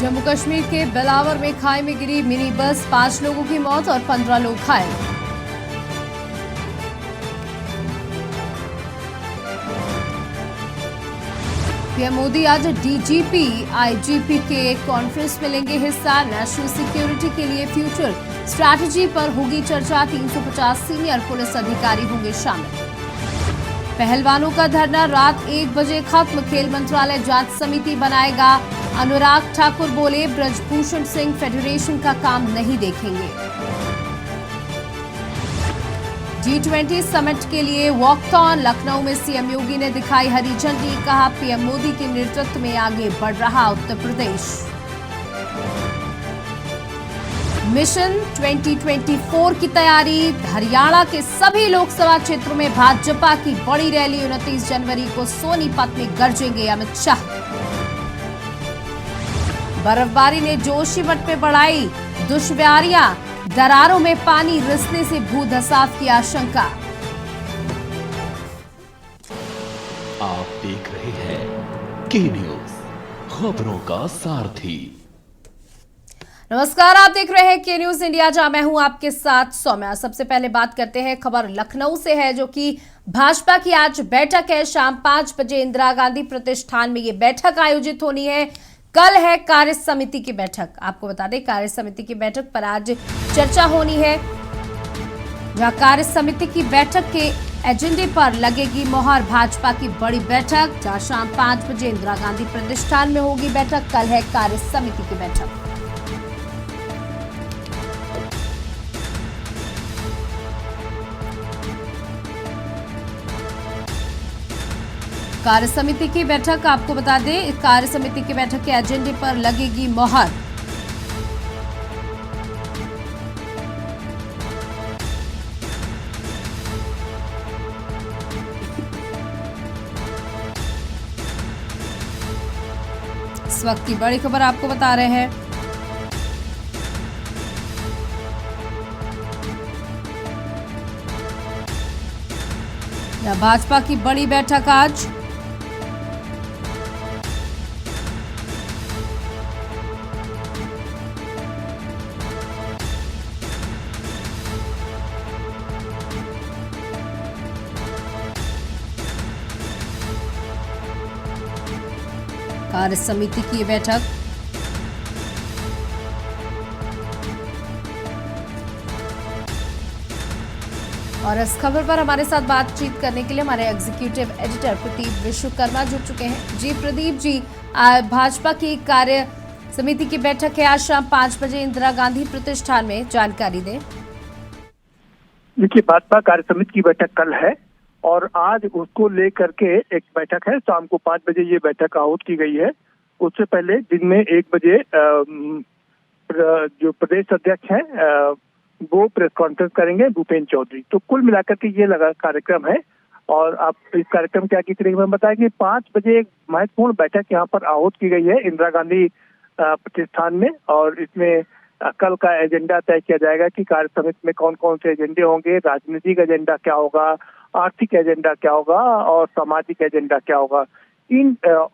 जम्मू कश्मीर के बिलावर में खाई में गिरी मिनी बस, 5 लोगों की मौत और 15 लोग घायल। पीएम मोदी आज डीजीपी, आईजीपी के कॉन्फ्रेंस में लेंगे हिस्सा। नेशनल सिक्योरिटी के लिए फ्यूचर स्ट्रैटेजी पर होगी चर्चा। 350 सीनियर पुलिस अधिकारी होंगे शामिल। पहलवानों का धरना रात 1 बजे खत्म। खेल मंत्रालय जांच समिति बनाएगा। अनुराग ठाकुर बोले, ब्रजभूषण सिंह फेडरेशन का काम नहीं देखेंगे। G20 समिट के लिए वॉकथॉन। लखनऊ में सीएम योगी ने दिखाई हरी झंडी। कहा, पीएम मोदी के नेतृत्व में आगे बढ़ रहा उत्तर प्रदेश। मिशन 2024 की तैयारी। हरियाणा के सभी लोकसभा क्षेत्रों में भाजपा की बड़ी रैली। 29 जनवरी को सोनीपत में गरजेंगे अमित शाह। बर्फबारी ने जोशीमठ में बढ़ाई दुश्वारियां। दरारों में पानी रिसने से भूधसाव की आशंका। आप देख रहे हैं के न्यूज, खबरों का सारथी। नमस्कार, आप देख रहे हैं के न्यूज इंडिया, जहां मैं हूं आपके साथ सौम्या। सबसे पहले बात करते हैं, खबर लखनऊ से है, जो कि भाजपा की आज बैठक है। शाम 5 बजे इंदिरा गांधी प्रतिष्ठान में ये बैठक आयोजित होनी है। कल है कार्य समिति की बैठक। आपको बता दें, कार्य समिति की बैठक पर आज चर्चा होनी है, जहां कार्य समिति की बैठक के एजेंडे पर लगेगी मोहर। भाजपा की बड़ी बैठक, जहां शाम 5 बजे इंदिरा गांधी प्रतिष्ठान में होगी बैठक। कल है कार्य समिति की बैठक। कार्य समिति की बैठक, आपको बता दें, कार्य समिति की बैठक के एजेंडे पर लगेगी मोहर। इस वक्त की बड़ी खबर आपको बता रहे हैं। भाजपा की बड़ी बैठक आज। कार्य समिति की बैठक। और इस खबर पर हमारे साथ बातचीत करने के लिए हमारे एग्जीक्यूटिव एडिटर प्रदीप विश्वकर्मा जुड़ चुके हैं। जी प्रदीप जी, भाजपा की कार्य समिति की बैठक है आज शाम 5 बजे इंदिरा गांधी प्रतिष्ठान में, जानकारी दें। देखिए, भाजपा कार्य समिति की बैठक कल है और आज उसको लेकर के एक बैठक है। शाम को 5 बजे ये बैठक आहूत की गई है। उससे पहले दिन में 1 बजे जो प्रदेश अध्यक्ष हैं वो प्रेस कॉन्फ्रेंस करेंगे, भूपेंद्र चौधरी। तो कुल मिलाकर के ये लगा कार्यक्रम है। और आप इस कार्यक्रम के आगे करेंगे, मैं बताएंगे 5 बजे एक महत्वपूर्ण बैठक यहाँ पर आहूत की गई है इंदिरा गांधी प्रतिष्ठान में। और इसमें कल का एजेंडा तय किया जाएगा कि कार्य समिति में कौन कौन से एजेंडे होंगे, राजनीतिक एजेंडा क्या होगा, आर्थिक एजेंडा क्या होगा और सामाजिक एजेंडा क्या होगा।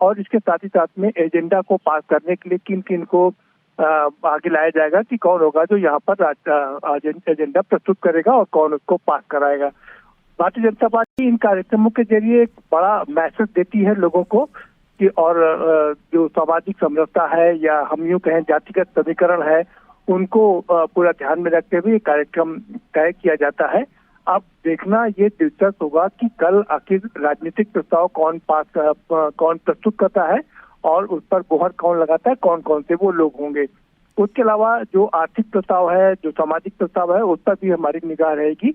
और इसके साथ ही साथ में एजेंडा को पास करने के लिए किन किन को आगे लाया जाएगा कि कौन होगा जो यहाँ पर एजेंडा प्रस्तुत करेगा और कौन उसको पास कराएगा। भारतीय जनता पार्टी इन कार्यक्रमों के जरिए एक बड़ा मैसेज देती है लोगों को कि और जो सामाजिक समरसता है या हम यूं कहें जातिगत समीकरण है, उनको पूरा ध्यान में रखते हुए कार्यक्रम तय किया जाता है। अब देखना ये दिलचस्प होगा कि कल आखिर राजनीतिक प्रस्ताव कौन प्रस्तुत करता है और उस पर मोहर कौन लगाता है, कौन कौन से वो लोग होंगे। उसके अलावा जो आर्थिक प्रस्ताव है, जो सामाजिक प्रस्ताव है, उस पर भी हमारी निगाह रहेगी।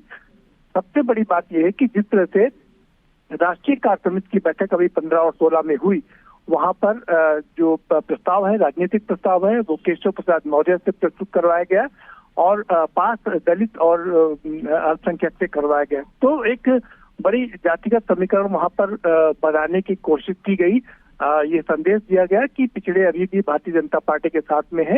सबसे बड़ी बात यह है कि जिस तरह से राष्ट्रीय कार्य समिति की बैठक अभी 15 और 16 में हुई, वहां पर जो प्रस्ताव है, राजनीतिक प्रस्ताव है, वो केशव प्रसाद मौर्य से प्रस्तुत करवाया गया और पास दलित और अल्पसंख्यक से करवाया गया। तो एक बड़ी जातिगत समीकरण वहां पर बनाने की कोशिश की गई। ये संदेश दिया गया कि पिछड़े अभी भी भारतीय जनता पार्टी के साथ में है,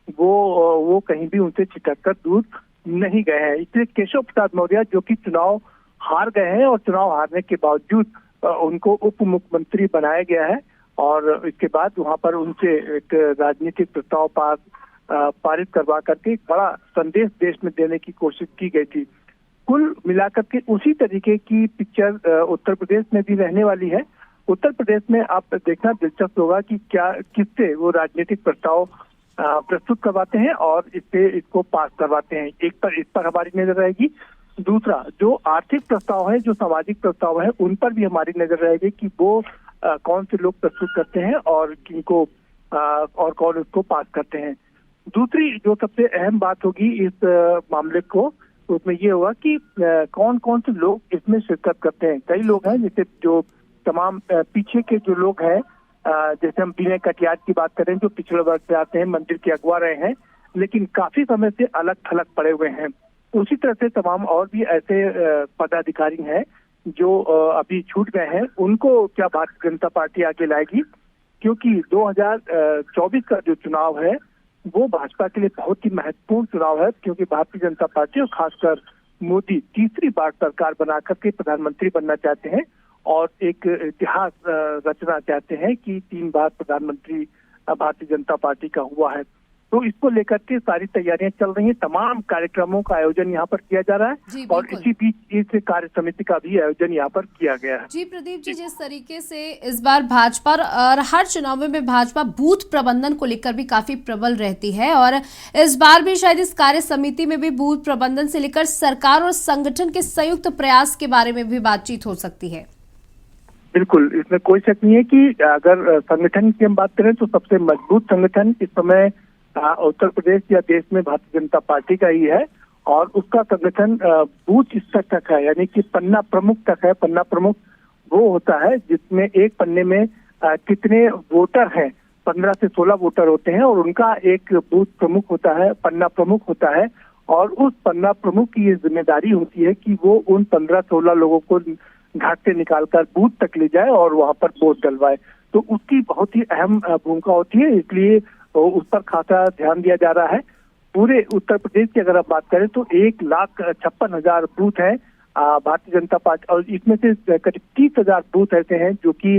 वो कहीं भी उनसे छिटक कर दूर नहीं गए हैं। इसलिए केशव प्रसाद मौर्य जो कि चुनाव हार गए हैं और चुनाव हारने के बावजूद उनको उप मुख्यमंत्री बनाया गया है, और इसके बाद वहां पर उनसे एक राजनीतिक प्रस्ताव पारित करवा करके एक बड़ा संदेश देश में देने की कोशिश की गई थी। कुल मिलाकर के उसी तरीके की पिक्चर उत्तर प्रदेश में भी रहने वाली है। उत्तर प्रदेश में आप देखना दिलचस्प होगा कि क्या किससे वो राजनीतिक प्रस्ताव प्रस्तुत करवाते हैं और इसको पास करवाते हैं। एक पर इस पर हमारी नजर रहेगी। दूसरा, जो आर्थिक प्रस्ताव है, जो सामाजिक प्रस्ताव है, उन पर भी हमारी नजर रहेगी कि वो कौन से लोग प्रस्तुत करते हैं और किनको और कौन उसको पास करते हैं। दूसरी जो सबसे अहम बात होगी इस मामले को, उसमें ये होगा कि कौन कौन से लोग इसमें शिरकत करते हैं। कई लोग हैं, जैसे जो तमाम पीछे के जो लोग हैं, जैसे हम विनय कटियार की बात करें जो पिछड़े वर्ग से आते हैं, मंदिर के अगुवा रहे हैं, लेकिन काफी समय से अलग थलग पड़े हुए हैं। उसी तरह से तमाम और भी ऐसे पदाधिकारी हैं जो अभी छूट गए हैं। उनको क्या भारतीय जनता पार्टी आगे लाएगी, क्योंकि 2024 का जो चुनाव है वो भाजपा के लिए बहुत ही महत्वपूर्ण चुनाव है, क्योंकि भारतीय जनता पार्टी और खासकर मोदी तीसरी बार सरकार बनाकर के प्रधानमंत्री बनना चाहते हैं और एक इतिहास रचना चाहते हैं कि 3 बार प्रधानमंत्री भारतीय जनता पार्टी का हुआ है। तो इसको लेकर के सारी तैयारियां चल रही हैं। तमाम कार्यक्रमों का आयोजन यहाँ पर किया जा रहा है और इसी बीच इस कार्य समिति का भी आयोजन यहाँ पर किया गया है। जी प्रदीप जी, जिस तरीके से इस बार भाजपा और हर चुनाव में भाजपा बूथ प्रबंधन को लेकर भी काफी प्रबल रहती है और इस बार भी शायद इस कार्य समिति में भी बूथ प्रबंधन से लेकर सरकार और संगठन के संयुक्त प्रयास के बारे में भी बातचीत हो सकती है। बिल्कुल, इसमें कोई शक नहीं है कि अगर संगठन की हम बात करें तो सबसे मजबूत संगठन इस समय उत्तर प्रदेश या देश में भारतीय जनता पार्टी का ही है और उसका संगठन बूथ स्तर तक है, यानी कि पन्ना प्रमुख तक है। पन्ना प्रमुख वो होता है जिसमें एक पन्ने में कितने वोटर हैं, 15 से 16 वोटर होते हैं और उनका एक बूथ प्रमुख होता है, पन्ना प्रमुख होता है और उस पन्ना प्रमुख की ये जिम्मेदारी होती है कि वो उन 15-16 लोगों को घाट से निकालकर बूथ तक ले जाए और वहां पर वोट डलवाए। तो उसकी बहुत ही अहम भूमिका होती है, इसलिए उस पर खासा ध्यान दिया जा रहा है। पूरे उत्तर प्रदेश की अगर आप बात करें तो 1,56,000 बूथ हैं भारतीय जनता पार्टी, और इसमें से करीब 30,000 बूथ ऐसे हैं जो कि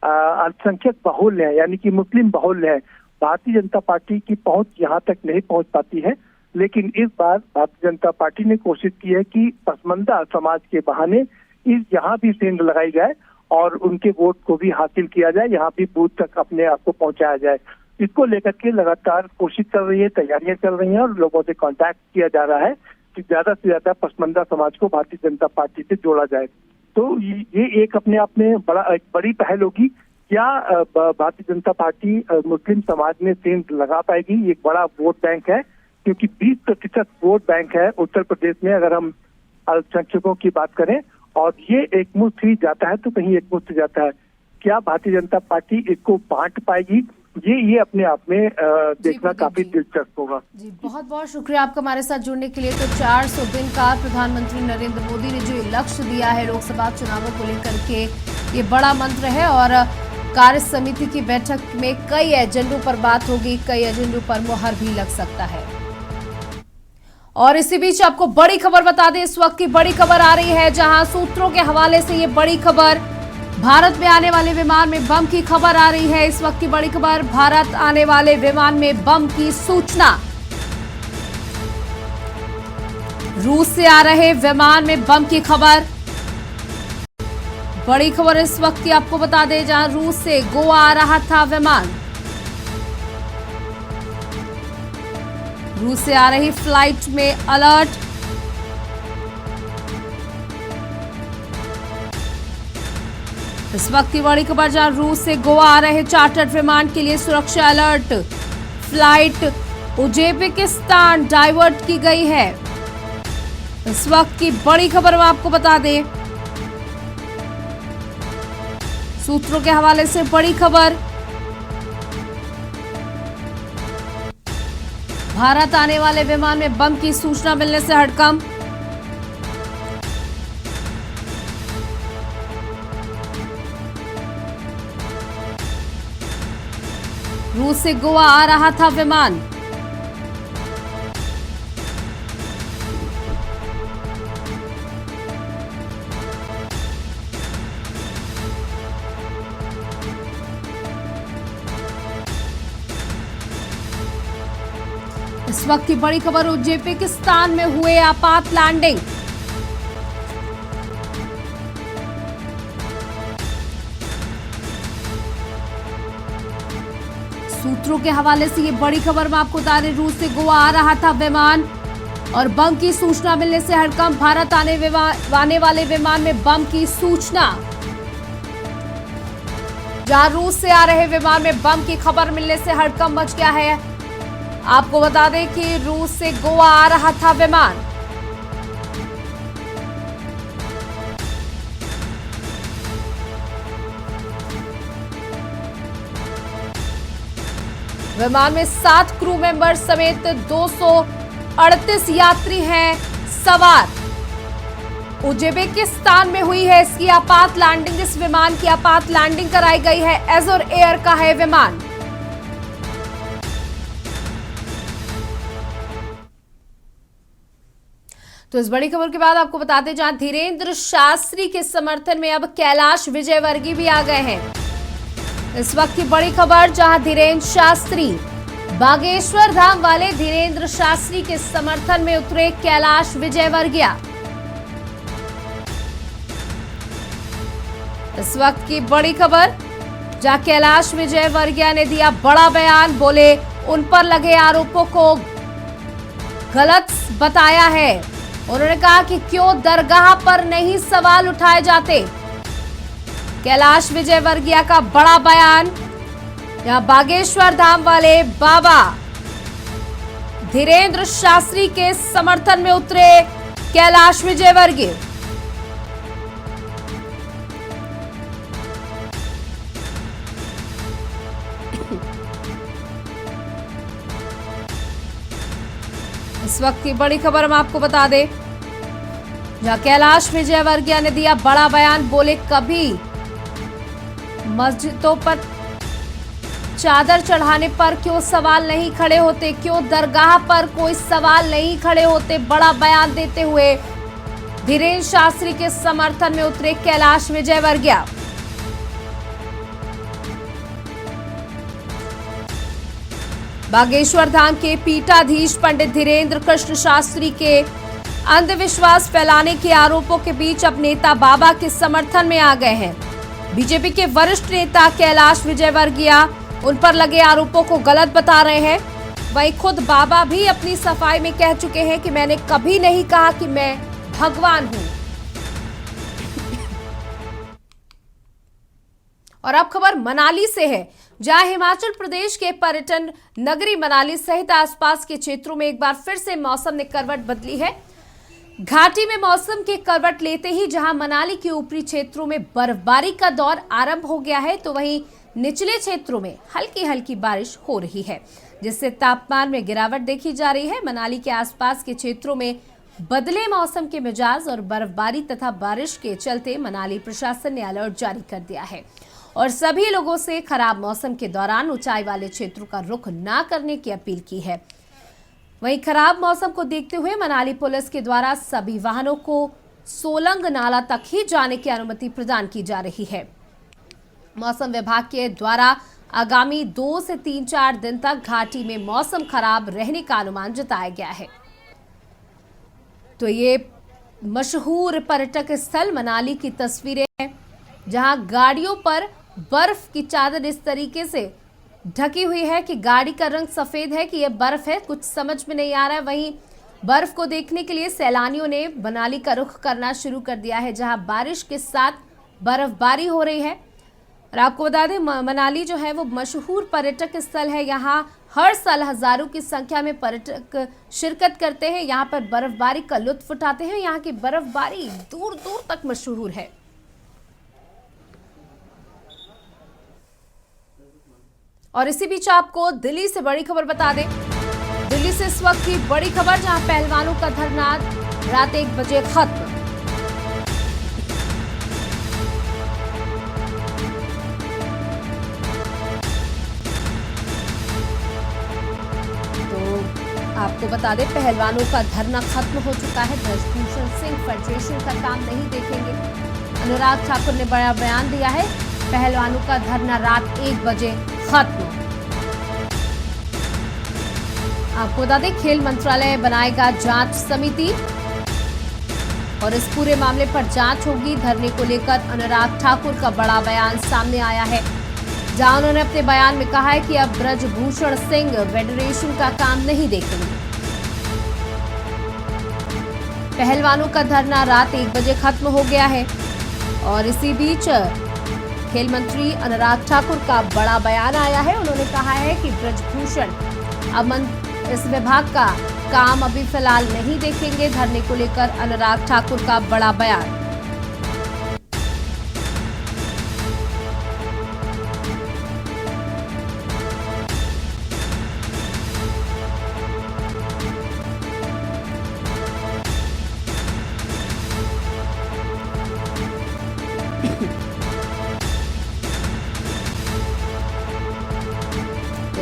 अल्पसंख्यक बाहुल्य है, यानी कि मुस्लिम बाहुल्य है। भारतीय जनता पार्टी की पहुंच यहाँ तक नहीं पहुंच पाती है, लेकिन इस बार भारतीय जनता पार्टी ने कोशिश की है कि पसमंदा समाज के बहाने यहाँ भी सेंध लगाई जाए और उनके वोट को भी हासिल किया जाए, यहाँ भी बूथ तक अपने आप को पहुंचाया जाए। इसको लेकर के लगातार कोशिश चल रही है, तैयारियां चल रही हैं और लोगों से कांटेक्ट किया जा रहा है कि ज्यादा से ज्यादा पसमंदा समाज को भारतीय जनता पार्टी से जोड़ा जाए। तो ये एक अपने आप में एक बड़ी पहल होगी। क्या भारतीय जनता पार्टी मुस्लिम समाज में सेंध लगा पाएगी? ये एक बड़ा वोट बैंक है, क्योंकि 20% वोट बैंक है उत्तर प्रदेश में अगर हम अल्पसंख्यकों की बात करें, और ये एक मुश्त ही जाता है तो कहीं एक मुश्त जाता है। क्या भारतीय जनता पार्टी इसको बांट पाएगी? ये अपने आप में देखना काफी दिलचस्प होगा। जी, बहुत बहुत शुक्रिया आपका हमारे साथ जुड़ने के लिए। तो 400 दिन का प्रधानमंत्री नरेंद्र मोदी ने जो ये लक्ष्य दिया है लोकसभा चुनावों को लेकर के, ये बड़ा मंत्र है और कार्य समिति की बैठक में कई एजेंडों पर बात होगी, कई एजेंडों पर मुहर भी लग सकता है। और इसी बीच आपको बड़ी खबर बता दें, इस वक्त की बड़ी खबर आ रही है, जहां सूत्रों के हवाले से ये बड़ी खबर, भारत में आने वाले विमान में बम की खबर आ रही है। इस वक्त की बड़ी खबर, भारत आने वाले विमान में बम की सूचना। रूस से आ रहे विमान में बम की खबर, बड़ी खबर इस वक्त की आपको बता दें, जहां रूस से गोवा आ रहा था विमान। रूस से आ रही फ्लाइट में अलर्ट। इस वक्त की बड़ी खबर, जहां रूस से गोवा आ रहे चार्टर्ड विमान के लिए सुरक्षा अलर्ट। फ्लाइट उज्बेकिस्तान डाइवर्ट की गई है। इस वक्त की बड़ी खबर हम आपको बता दें, सूत्रों के हवाले से बड़ी खबर, भारत आने वाले विमान में बम की सूचना मिलने से हड़कंप। रूस से गोवा आ रहा था विमान। इस वक्त की बड़ी खबर, उज्बेकिस्तान में हुए आपात लैंडिंग। सूत्रों के हवाले से ये बड़ी खबर मैं आपको बता रही, रूस से गोवा आ रहा था विमान और बम की सूचना मिलने से हड़कंप। भारत आने वाले विमान में बम की सूचना। जहां रूस से आ रहे विमान में बम की खबर मिलने से हड़कंप मच गया है। आपको बता दें कि रूस से गोवा आ रहा था विमान। विमान में 7 क्रू मेंबर समेत 238 यात्री हैं सवार। उज्बेकिस्तान में हुई है इसकी आपात लैंडिंग। इस विमान की आपात लैंडिंग कराई गई है। एजर एयर का है विमान। तो इस बड़ी खबर के बाद आपको बताते जहां धीरेन्द्र शास्त्री के समर्थन में अब कैलाश विजयवर्गीय भी आ गए हैं। इस वक्त की बड़ी खबर, जहां धीरेन्द्र शास्त्री, बागेश्वर धाम वाले धीरेन्द्र शास्त्री के समर्थन में उतरे कैलाश विजयवर्गीय। इस वक्त की बड़ी खबर, जहां कैलाश विजयवर्गीय ने दिया बड़ा बयान। बोले उन पर लगे आरोपों को गलत बताया है। उन्होंने कहा कि क्यों दरगाह पर नहीं सवाल उठाए जाते। कैलाश विजयवर्गीय का बड़ा बयान। यहां बागेश्वर धाम वाले बाबा धीरेन्द्र शास्त्री के समर्थन में उतरे कैलाश विजयवर्गीय। इस वक्त की बड़ी खबर हम आपको बता दें, जहां कैलाश विजयवर्गीय ने दिया बड़ा बयान। बोले कभी मस्जिदों पर चादर चढ़ाने पर क्यों सवाल नहीं खड़े होते, क्यों दरगाह पर कोई सवाल नहीं खड़े होते। बड़ा बयान देते हुए धीरेन्द्र शास्त्री के समर्थन में उतरे कैलाश विजयवर्गीय। बागेश्वर धाम के पीठाधीश पंडित धीरेन्द्र कृष्ण शास्त्री के अंधविश्वास फैलाने के आरोपों के बीच अब नेता बाबा के समर्थन में आ गए हैं। बीजेपी के वरिष्ठ नेता कैलाश विजयवर्गीय उन पर लगे आरोपों को गलत बता रहे हैं। वहीं खुद बाबा भी अपनी सफाई में कह चुके हैं कि मैंने कभी नहीं कहा कि मैं भगवान हूं। और अब खबर मनाली से है, जहां हिमाचल प्रदेश के पर्यटन नगरी मनाली सहित आसपास के क्षेत्रों में एक बार फिर से मौसम ने करवट बदली है। घाटी में मौसम के करवट लेते ही जहां मनाली के ऊपरी क्षेत्रों में बर्फबारी का दौर आरंभ हो गया है, तो वहीं निचले क्षेत्रों में हल्की हल्की बारिश हो रही है, जिससे तापमान में गिरावट देखी जा रही है। मनाली के आसपास के क्षेत्रों में बदले मौसम के मिजाज और बर्फबारी तथा बारिश के चलते मनाली प्रशासन ने अलर्ट जारी कर दिया है और सभी लोगों से खराब मौसम के दौरान ऊंचाई वाले क्षेत्रों का रुख न करने की अपील की है। वहीं खराब मौसम को देखते हुए मनाली पुलिस के द्वारा सभी वाहनों को सोलंग नाला तक ही जाने की अनुमति प्रदान की जा रही है। मौसम विभाग के द्वारा आगामी 2 से 3-4 दिन तक घाटी में मौसम खराब रहने का अनुमान जताया गया है। तो ये मशहूर पर्यटक स्थल मनाली की तस्वीरें हैं, जहां गाड़ियों पर बर्फ की चादर इस तरीके से ढकी हुई है कि गाड़ी का रंग सफेद है कि यह बर्फ है, कुछ समझ में नहीं आ रहा है। वहीं बर्फ को देखने के लिए सैलानियों ने मनाली का रुख करना शुरू कर दिया है, जहां बारिश के साथ बर्फबारी हो रही है। और आपको बता दें, मनाली जो है वो मशहूर पर्यटक स्थल है। यहाँ हर साल हजारों की संख्या में पर्यटक शिरकत करते हैं, यहाँ पर बर्फबारी का लुत्फ उठाते हैं। यहाँ की बर्फबारी दूर दूर तक मशहूर है। और इसी बीच आपको दिल्ली से बड़ी खबर बता दें। दिल्ली से इस वक्त की बड़ी खबर, जहां पहलवानों का धरना रात 1 बजे खत्म। तो आपको बता दें, पहलवानों का धरना खत्म हो चुका है। ब्रजभूषण सिंह फेडरेशन का काम नहीं देखेंगे। अनुराग ठाकुर ने बड़ा बयान दिया है। पहलवानों का धरना रात 1 बजे खत्म। आपको बता दें, खेल मंत्रालय बनाएगा जांच समिति और इस पूरे मामले पर जांच होगी। धरने को लेकर अनुराग ठाकुर का बड़ा बयान सामने आया है, जहां उन्होंने अपने बयान में कहा है कि अब ब्रजभूषण सिंह फेडरेशन का काम नहीं देखेंगे। पहलवानों का धरना रात 1 बजे खत्म हो गया है और इसी बीच खेल मंत्री अनुराग ठाकुर का बड़ा बयान आया है। उन्होंने कहा है कि ब्रजभूषण अब इस विभाग का काम अभी फिलहाल नहीं देखेंगे। धरने को लेकर अनुराग ठाकुर का बड़ा बयान।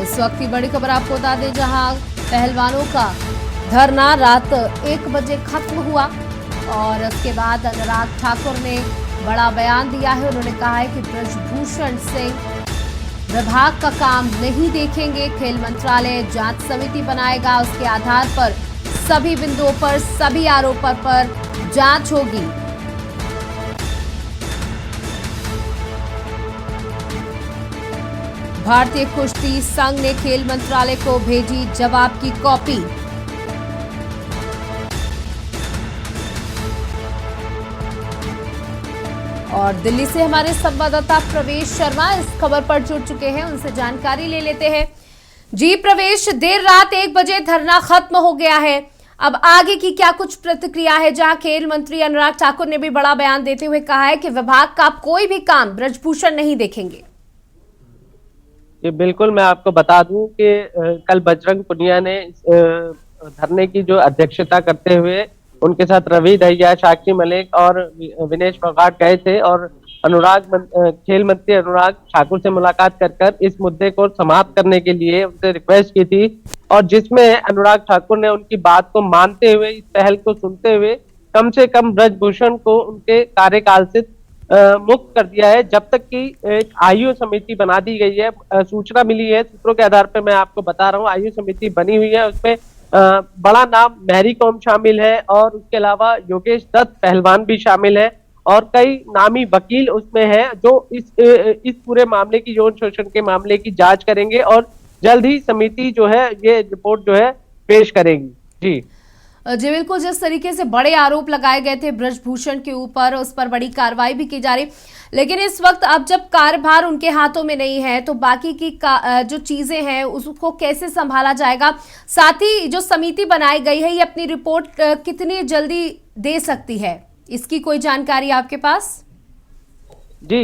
इस वक्त की बड़ी खबर आपको बता दें, जहां पहलवानों का धरना रात 1 बजे खत्म हुआ और उसके बाद अनुराग ठाकुर ने बड़ा बयान दिया है। उन्होंने कहा है कि ब्रजभूषण सिंह विभाग का काम नहीं देखेंगे। खेल मंत्रालय जांच समिति बनाएगा, उसके आधार पर सभी बिंदुओं पर, सभी आरोपों पर जांच होगी। भारतीय कुश्ती संघ ने खेल मंत्रालय को भेजी जवाब की कॉपी। और दिल्ली से हमारे संवाददाता प्रवेश शर्मा इस खबर पर जुड़ चुके हैं, उनसे जानकारी ले लेते हैं। जी प्रवेश, देर रात 1 बजे धरना खत्म हो गया है, अब आगे की क्या कुछ प्रतिक्रिया है? जहां खेल मंत्री अनुराग ठाकुर ने भी बड़ा बयान देते हुए कहा है कि विभाग का कोई भी काम ब्रजभूषण नहीं देखेंगे। जी बिल्कुल, मैं आपको बता दूं कि कल बजरंग पुनिया ने धरने की जो अध्यक्षता करते हुए उनके साथ रवि दहिया, साक्षी मलिक और विनेश फोगाट गए थे और खेल मंत्री अनुराग ठाकुर से मुलाकात कर इस मुद्दे को समाप्त करने के लिए उनसे रिक्वेस्ट की थी, और जिसमें अनुराग ठाकुर ने उनकी बात को मानते हुए, इस पहल को सुनते हुए कम से कम ब्रजभूषण को उनके कार्यकाल से मुक्त कर दिया है, जब तक कि एक आयु समिति बना दी गई है। सूचना मिली है, सूत्रों के आधार पर मैं आपको बता रहा हूँ, आयु समिति बनी हुई है। उसमें बड़ा नाम मैरी कॉम शामिल है और उसके अलावा योगेश दत्त पहलवान भी शामिल है और कई नामी वकील उसमें हैं, जो इस पूरे मामले की, यौन शोषण के मामले की जांच करेंगे और जल्द ही समिति जो है ये रिपोर्ट जो है पेश करेगी। जी बिल्कुल, जिस तरीके से बड़े आरोप लगाए गए थे ब्रजभूषण के ऊपर, उस पर बड़ी कार्रवाई भी की जा रही, लेकिन इस वक्त अब जब कार्यभार उनके हाथों में नहीं है तो बाकी की जो चीजें हैं उसको कैसे संभाला जाएगा? साथ ही जो समिति बनाई गई है ये अपनी रिपोर्ट कितनी जल्दी दे सकती है, इसकी कोई जानकारी आपके पास? जी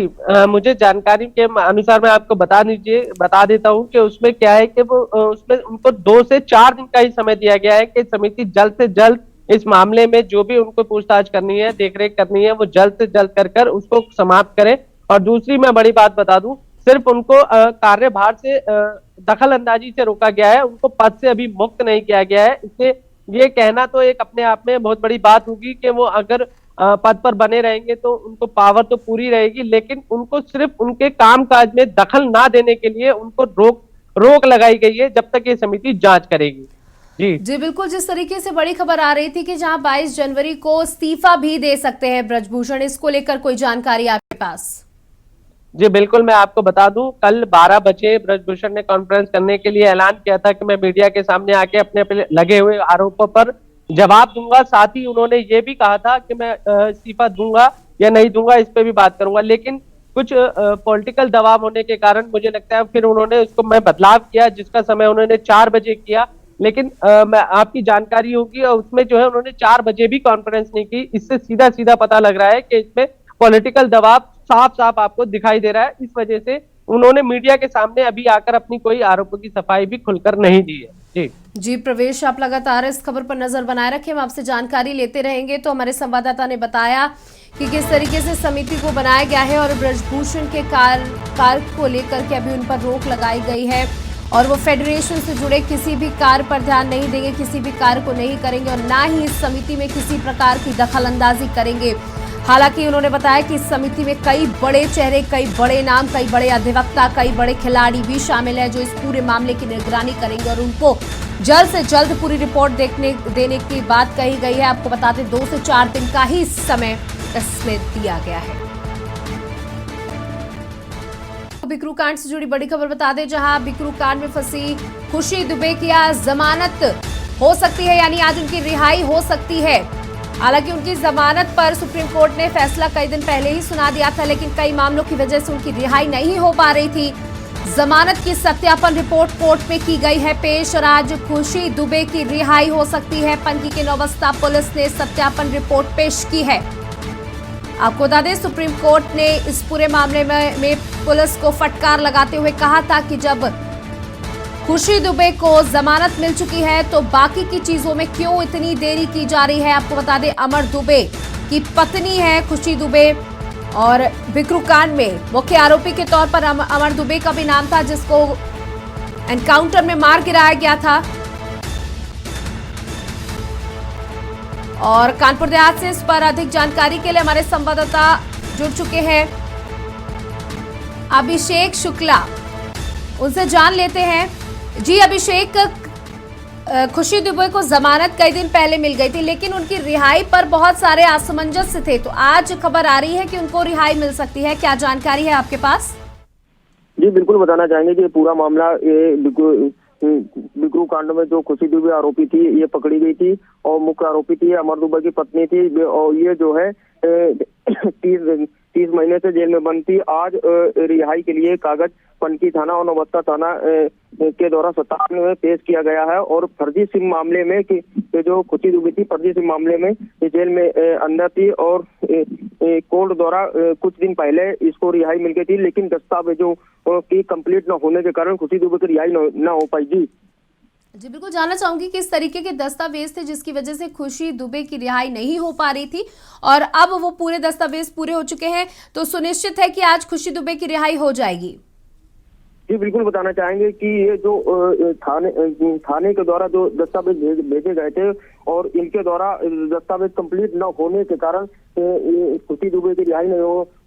मुझे जानकारी के अनुसार मैं आपको बता देता हूं कि उसमें क्या है कि वो उसमें उनको 2 से 4 दिन का ही समय दिया गया है कि समिति जल्द से जल्द इस मामले में जो भी उनको पूछताछ करनी है, देखरेख करनी है, वो जल्द से जल्द कर उसको समाप्त करें। और दूसरी मैं बड़ी बात बता दूं, सिर्फ उनको कार्यभार से दखल अंदाजी से रोका गया है, उनको पद से अभी मुक्त नहीं किया गया है। इसलिए ये कहना तो एक अपने आप में बहुत बड़ी बात होगी कि वो अगर पद पर बने रहेंगे तो उनको पावर तो पूरी रहेगी, लेकिन उनको सिर्फ उनके कामकाज में दखल ना देने के लिए उनको रोक लगाई गई है, जब तक ये समिति जांच करेगी। जी बिल्कुल, जिस तरीके से बड़ी खबर आ रही थी कि जहां 22 जनवरी को इस्तीफा भी दे सकते हैं ब्रजभूषण, इसको लेकर कोई जानकारी आपके पास? जी बिल्कुल, मैं आपको बता दूं, कल 12 बजे ब्रजभूषण ने कॉन्फ्रेंस करने के लिए ऐलान किया था कि मैं मीडिया के सामने आके अपने लगे हुए आरोपों पर जवाब दूंगा। साथ ही उन्होंने ये भी कहा था कि मैं इस्तीफा दूंगा या नहीं दूंगा इस पे भी बात करूंगा, लेकिन कुछ पॉलिटिकल दबाव होने के कारण मुझे लगता है फिर उन्होंने उसको बदलाव किया, जिसका समय उन्होंने 4 बजे किया। लेकिन मैं आपकी जानकारी होगी और उसमें जो है उन्होंने 4 बजे भी कॉन्फ्रेंस नहीं की। इससे सीधा पता लग रहा है कि इसमें पॉलिटिकल दबाव साफ आपको दिखाई दे रहा है। इस वजह से उन्होंने मीडिया के सामने अभी आकर अपनी कोई आरोपों की सफाई भी खुलकर नहीं दी है। जी प्रवेश, आप लगातार इस खबर पर नजर बनाए रखें, हम आपसे जानकारी लेते रहेंगे। तो हमारे संवाददाता ने बताया कि किस तरीके से समिति को बनाया गया है और ब्रजभूषण के कार्य को लेकर के अभी उन पर रोक लगाई गई है और वो फेडरेशन से जुड़े किसी भी कार्य पर ध्यान नहीं देंगे, किसी भी कार्य को नहीं करेंगे और ना ही इस समिति में किसी प्रकार की दखल अंदाजी करेंगे। हालांकि उन्होंने बताया कि इस समिति में कई बड़े चेहरे, कई बड़े नाम, कई बड़े अधिवक्ता, कई बड़े खिलाड़ी भी शामिल हैं जो इस पूरे मामले की निगरानी करेंगे और उनको जल्द से जल्द पूरी रिपोर्ट देने की बात कही गई है। आपको बता दें 2 से 4 दिन का ही समय इसमें दिया गया है। बिकरू कांड से जुड़ी बड़ी खबर बता दें, जहां बिकरू कांड में फंसी खुशी दुबे की आज जमानत हो सकती है, यानी आज उनकी रिहाई हो सकती है। हालांकि उनकी जमानत पर सुप्रीम कोर्ट ने फैसला कई दिन पहले ही सुना दिया था, लेकिन कई मामलों की वजह से उनकी रिहाई नहीं हो पा रही थी। जमानत की सत्यापन रिपोर्ट कोर्ट में की गई है पेश और आज खुशी दुबे की रिहाई हो सकती है। पनकी के नौबस्ता पुलिस ने सत्यापन रिपोर्ट पेश की है। आपको बता दें, सुप्रीम कोर्ट ने इस पूरे मामले में पुलिस को फटकार लगाते हुए कहा था कि जब खुशी दुबे को जमानत मिल चुकी है तो बाकी की चीजों में क्यों इतनी देरी की जा रही है। आपको बता दें, अमर दुबे की पत्नी है खुशी दुबे और बिकरू कांड में मुख्य आरोपी के तौर पर अमर दुबे का भी नाम था, जिसको एनकाउंटर में मार गिराया गया था। और कानपुर देहात से इस पर अधिक जानकारी के लिए हमारे संवाददाता जुड़ चुके हैं अभिषेक शुक्ला, उनसे जान लेते हैं। जी अभिषेक, खुशी दुबे को जमानत कई दिन पहले मिल गई थी, लेकिन उनकी रिहाई पर बहुत सारे असमंजस थे, तो आज खबर आ रही है कि उनको रिहाई मिल सकती है। क्या जानकारी है आपके पास? जी बिल्कुल बताना चाहेंगे कि पूरा मामला ये बिकरू कांड में जो खुशी दुबे आरोपी थी ये पकड़ी गई थी और मुख्य आरोपी थी अमर दुबे की पत्नी थी और ये जो है 30 महीने से जेल में बंद थी। आज रिहाई के लिए कागज पनकी थाना और नौबस्ता थाना के द्वारा 57 में पेश किया गया है और फर्जी सिम मामले में कि जो खुशी दुबे थी फर्जी सिम मामले में जेल में अंदर थी और कोर्ट द्वारा कुछ दिन पहले इसको रिहाई मिल गई थी, लेकिन दस्तावेजों की कंप्लीट न होने के कारण खुशी दुबे की रिहाई न हो पाई। जी बिल्कुल, जानना चाहूंगी किस तरीके के दस्तावेज थे जिसकी वजह से खुशी दुबे की रिहाई नहीं हो पा रही थी और अब वो पूरे दस्तावेज पूरे हो चुके हैं, तो सुनिश्चित है कि आज खुशी दुबे की रिहाई हो जाएगी। जी बिल्कुल बताना चाहेंगे कि ये जो थाने के द्वारा जो दस्तावेज भेजे गए थे और इनके द्वारा दस्तावेज कंप्लीट न होने के कारण खुशी दुबे की रिहाई नहीं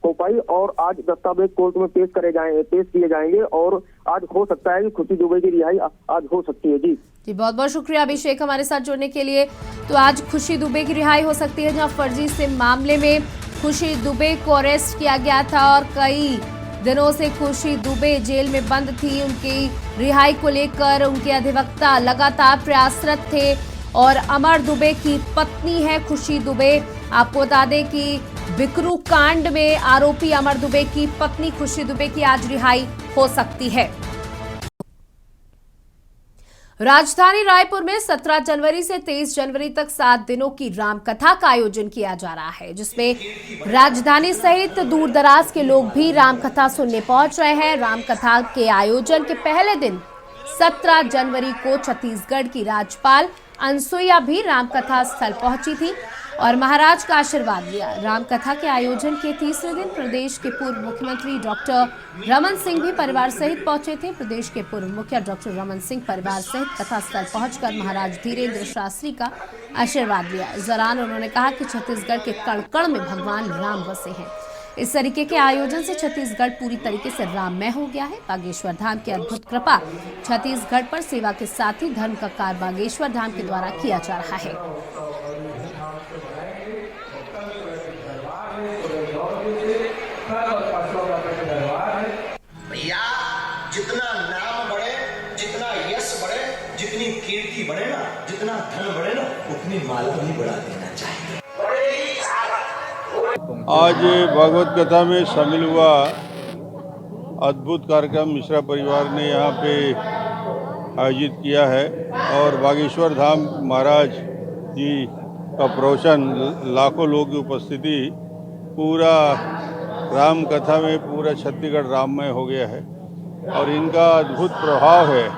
हो पाई और आज दस्तावेज कोर्ट में पेश किए जाएंगे और आज हो सकता है कि खुशी दुबे की रिहाई आज हो सकती है। जी बहुत बहुत शुक्रिया अभिषेक हमारे साथ जुड़ने के लिए। तो आज खुशी दुबे की रिहाई हो सकती है, जहां फर्जी सिम मामले में खुशी दुबे को अरेस्ट किया गया था और कई दिनों से खुशी दुबे जेल में बंद थी। उनकी रिहाई को लेकर उनके अधिवक्ता लगातार प्रयासरत थे और अमर दुबे की पत्नी है खुशी दुबे। आपको बता दें कि बिकरू कांड में आरोपी अमर दुबे की पत्नी खुशी दुबे की आज रिहाई हो सकती है। राजधानी रायपुर में 17 जनवरी से 23 जनवरी तक 7 दिनों की रामकथा का आयोजन किया जा रहा है, जिसमें राजधानी सहित दूर दराज के लोग भी रामकथा सुनने पहुंच रहे हैं। रामकथा के आयोजन के पहले दिन 17 जनवरी को छत्तीसगढ़ की राज्यपाल अनसुईया भी रामकथा स्थल पहुंची थी और महाराज का आशीर्वाद लिया। रामकथा के आयोजन के तीसरे दिन प्रदेश के पूर्व मुख्यमंत्री डॉक्टर रमन सिंह भी परिवार सहित पहुंचे थे। प्रदेश के पूर्व मुखिया डॉक्टर रमन सिंह परिवार सहित कथा स्थल पहुंचकर महाराज धीरेन्द्र शास्त्री का आशीर्वाद लिया। इस दौरान उन्होंने कहा कि छत्तीसगढ़ के कण कण में भगवान राम बसे हैं। इस तरीके के आयोजन से छत्तीसगढ़ पूरी तरीके से राममय हो गया है। बागेश्वर धाम की अद्भुत कृपा छत्तीसगढ़ पर सेवा के साथ ही धर्म का कार्य बागेश्वर धाम के द्वारा किया जा रहा है। भैया जितना नाम बढ़े, जितना यश बढ़े, जितनी कीर्ति बढ़े ना, जितना धन बढ़े ना, उतनी माला भी बढ़ा देना चाहिए। आज भागवत कथा में शामिल हुआ अद्भुत कार्यक्रम मिश्रा परिवार ने यहाँ पे आयोजित किया है और बागेश्वर धाम महाराज जी का प्रवचन, लाखों लोगों की उपस्थिति, पूरा राम कथा में पूरा छत्तीसगढ़ राममय हो गया है और इनका अद्भुत प्रभाव है।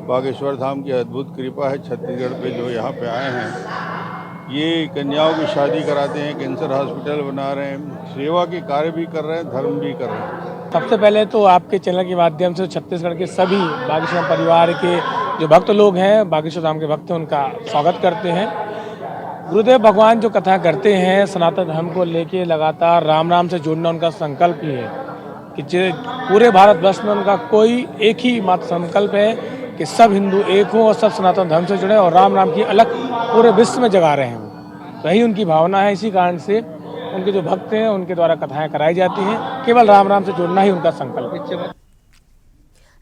बागेश्वर धाम की अद्भुत कृपा है छत्तीसगढ़ पे जो यहाँ पे आए हैं। ये कन्याओं की शादी कराते हैं, कैंसर हॉस्पिटल बना रहे हैं, सेवा के कार्य भी कर रहे हैं, धर्म भी कर रहे हैं। सबसे पहले तो आपके चैनल के माध्यम से छत्तीसगढ़ के सभी बागेश्वर परिवार के जो भक्त लोग हैं, बागेश्वर धाम के भक्त हैं, उनका स्वागत करते हैं। गुरुदेव भगवान जो कथा करते हैं सनातन धर्म को लेके लगातार राम नाम से जोड़ना उनका संकल्प ही है कि पूरे भारतवर्ष में उनका कोई एक ही मात्र संकल्प है कि सब हिंदू एक हों और सब सनातन धर्म से जुड़े और राम नाम की अलग पूरे विश्व में जगा रहे हैं। वही उनकी भावना है। इसी कारण से उनके जो भक्त हैं उनके द्वारा कथाएं कराई जाती हैं। केवल राम नाम से जुड़ना ही उनका संकल्प है।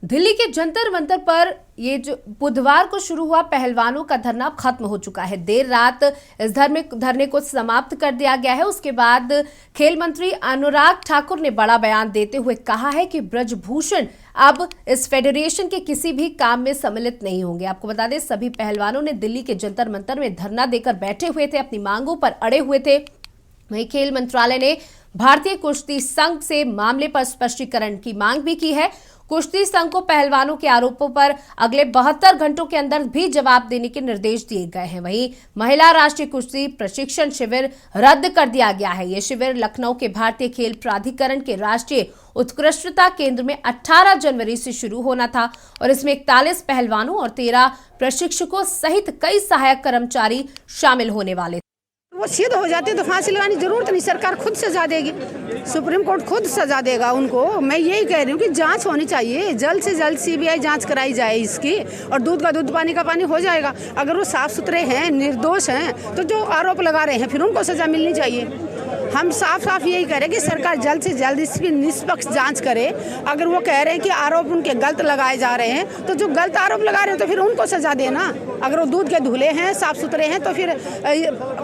दिल्ली के जंतर मंतर पर ये जो बुधवार को शुरू हुआ पहलवानों का धरना खत्म हो चुका है। देर रात इस धरने को समाप्त कर दिया गया है। उसके बाद खेल मंत्री अनुराग ठाकुर ने बड़ा बयान देते हुए कहा है कि ब्रजभूषण अब इस फेडरेशन के किसी भी काम में सम्मिलित नहीं होंगे। आपको बता दें, सभी पहलवानों ने दिल्ली के जंतर मंतर में धरना देकर बैठे हुए थे, अपनी मांगों पर अड़े हुए थे। वहीं खेल मंत्रालय ने भारतीय कुश्ती संघ से मामले पर स्पष्टीकरण की मांग भी की है। कुश्ती संघ को पहलवानों के आरोपों पर अगले 72 घंटों के अंदर भी जवाब देने के निर्देश दिए गए हैं। वहीं महिला राष्ट्रीय कुश्ती प्रशिक्षण शिविर रद्द कर दिया गया है। ये शिविर लखनऊ के भारतीय खेल प्राधिकरण के राष्ट्रीय उत्कृष्टता केंद्र में 18 जनवरी से शुरू होना था और इसमें 41 पहलवानों और 13 प्रशिक्षकों सहित कई सहायक कर्मचारी शामिल होने वाले थे। वो सिद्ध हो जाते तो फांसी लगाने की जरूरत नहीं, सरकार खुद सजा देगी, सुप्रीम कोर्ट खुद सजा देगा उनको। मैं यही कह रही हूँ कि जांच होनी चाहिए, जल्द से जल्द सीबीआई जांच कराई जाए इसकी, और दूध का दूध पानी का पानी हो जाएगा। अगर वो साफ सुथरे हैं, निर्दोष हैं, तो जो आरोप लगा रहे हैं फिर उनको सजा मिलनी चाहिए। हम साफ साफ यही कह रहे हैं कि सरकार जल्द से जल्द इसकी निष्पक्ष जांच करे। अगर वो कह रहे हैं कि आरोप उनके गलत लगाए जा रहे हैं तो जो गलत आरोप लगा रहे हैं तो फिर उनको सजा देना। अगर वो दूध के धुले हैं, साफ सुथरे हैं, तो फिर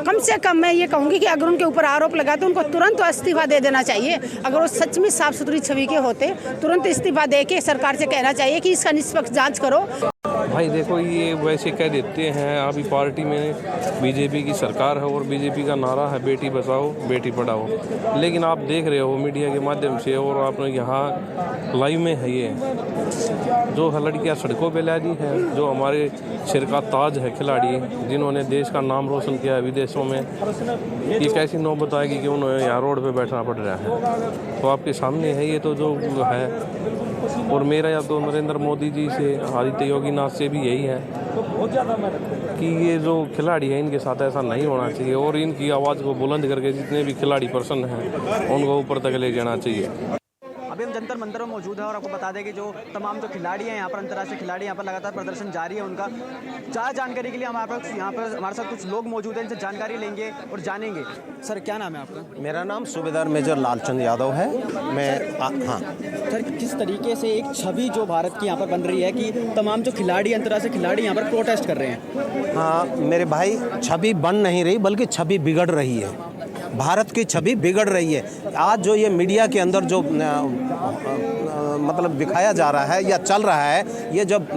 कम से कम मैं ये कहूँगी कि अगर उनके ऊपर आरोप लगा तो उनको तुरंत इस्तीफा दे देना चाहिए। अगर वो सच में साफ सुथरी छवि के होते तुरंत इस्तीफा दे के सरकार से कहना चाहिए कि इसका निष्पक्ष जाँच करो। भाई देखो, ये वैसे कह देते हैं, अभी पार्टी में बीजेपी की सरकार है और बीजेपी का नारा है बेटी बचाओ बेटी पढ़ाओ, लेकिन आप देख रहे हो मीडिया के माध्यम से और आप यहाँ लाइव में है ये जो लड़कियाँ सड़कों पे ला दी हैं, जो हमारे सिर का ताज है खिलाड़ी, जिन्होंने देश का नाम रोशन किया है विदेशों में, ये कैसी नौबत आएगी कि उन्हें यहाँ रोड पे बैठना पड़ रहा है। तो आपके सामने है ये तो जो है। और मेरा या तो नरेंद्र मोदी जी से, आदित्य योगी नाथ से भी यही है कि ये जो खिलाड़ी हैं इनके साथ ऐसा नहीं होना चाहिए और इनकी आवाज़ को बुलंद करके जितने भी खिलाड़ी पर्सन हैं उनको ऊपर तक ले जाना चाहिए। अभी हम जंतर मंतर में मौजूद है और आपको बता दें कि जो तमाम जो खिलाड़ी हैं यहाँ पर, अंतर्राष्ट्रीय खिलाड़ी यहाँ पर लगातार प्रदर्शन जारी है उनका। ज़्यादा जानकारी के लिए हमारे पास यहाँ पर हमारे साथ कुछ लोग मौजूद हैं, इनसे जानकारी लेंगे और जानेंगे। सर, क्या नाम है आपका? मेरा नाम सूबेदार मेजर लालचंद यादव है। मैं हाँ सर, किस तरीके से एक छवि जो भारत की यहाँ पर बन रही है कि तमाम जो खिलाड़ी, अंतर्राष्ट्रीय खिलाड़ी यहाँ पर प्रोटेस्ट कर रहे हैं? हाँ मेरे भाई, छवि बन नहीं रही बल्कि छवि बिगड़ रही है। भारत की छवि बिगड़ रही है। आज जो ये मीडिया के अंदर जो मतलब दिखाया जा रहा है या चल रहा है, ये जब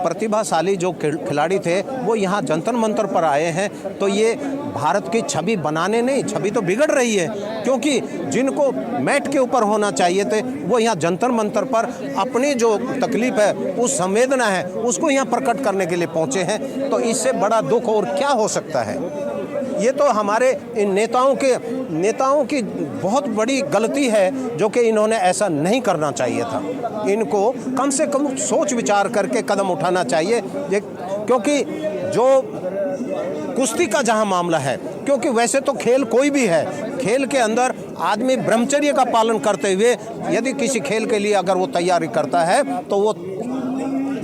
प्रतिभाशाली जो खिलाड़ी थे वो यहाँ जंतर मंतर पर आए हैं, तो ये भारत की छवि बनाने नहीं, छवि तो बिगड़ रही है। क्योंकि जिनको मैट के ऊपर होना चाहिए थे वो यहाँ जंतर मंतर पर अपनी जो तकलीफ है, उस संवेदना है, उसको यहाँ प्रकट करने के लिए पहुँचे हैं। तो इससे बड़ा दुख और क्या हो सकता है? ये तो हमारे इन नेताओं की बहुत बड़ी गलती है जो कि इन्होंने ऐसा नहीं करना चाहिए था। इनको कम से कम सोच विचार करके कदम उठाना चाहिए। क्योंकि जो कुश्ती का जहां मामला है, क्योंकि वैसे तो खेल कोई भी है, खेल के अंदर आदमी ब्रह्मचर्य का पालन करते हुए यदि किसी खेल के लिए अगर वो तैयारी करता है तो वो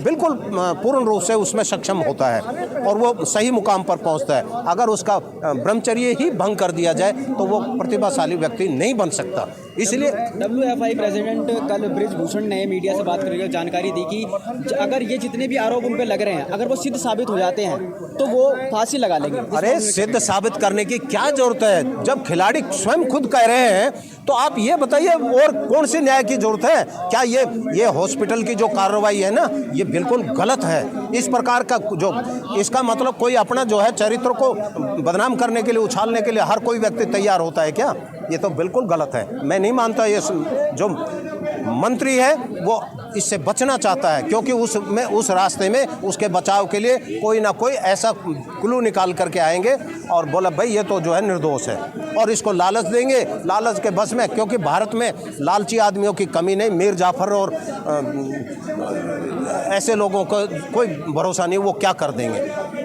बिल्कुल पूर्ण रूप से उसमें सक्षम होता है और वो सही मुकाम पर पहुंचता है। अगर उसका ब्रह्मचर्य ही भंग कर दिया जाए तो वो प्रतिभाशाली व्यक्ति नहीं बन सकता। इसलिए WFI प्रेसिडेंट कल ब्रजभूषण ने मीडिया से बात करके जानकारी दी कि अगर ये जितने भी आरोप उन पर लग रहे हैं, अगर वो सिद्ध साबित हो जाते हैं तो वो फांसी लगा लेंगे। अरे सिद्ध साबित करने की क्या जरूरत है? जब खिलाड़ी स्वयं खुद कह रहे हैं तो आप ये बताइए और कौन सी न्याय की जरूरत है? क्या ये हॉस्पिटल की जो कार्रवाई है ना, ये बिल्कुल गलत है। इस प्रकार का जो इसका मतलब कोई अपना जो है चरित्र को बदनाम करने के लिए, उछालने के लिए हर कोई व्यक्ति तैयार होता है क्या? ये तो बिल्कुल गलत है। मैं नहीं मानता ये जो मंत्री है वो इससे बचना चाहता है, क्योंकि उस रास्ते में उसके बचाव के लिए कोई ना कोई ऐसा क्लू निकाल करके आएंगे और बोला भाई ये तो जो है निर्दोष है, और इसको लालच देंगे, लालच के बस में। क्योंकि भारत में लालची आदमियों की कमी नहीं, मीर जाफर और ऐसे लोगों को कोई भरोसा नहीं, वो क्या कर देंगे।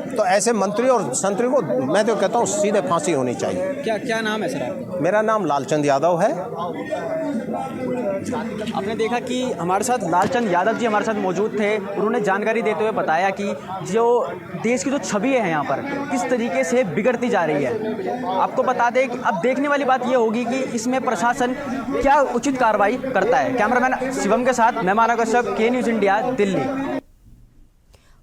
तो ऐसे मंत्री और संतरी को मैं तो कहता हूँ सीधे फांसी होनी चाहिए। क्या क्या नाम है सर आपका? मेरा नाम लालचंद यादव है। आपने देखा कि हमारे साथ लालचंद यादव जी हमारे साथ मौजूद थे। उन्होंने जानकारी देते हुए बताया कि जो देश की जो छवि है यहाँ पर किस तरीके से बिगड़ती जा रही है। आपको बता दें कि अब देखने वाली बात ये होगी कि इसमें प्रशासन क्या उचित कार्रवाई करता है। कैमरामैन शिवम के साथ मैं मानव कश्यप, के न्यूज़ इंडिया, दिल्ली।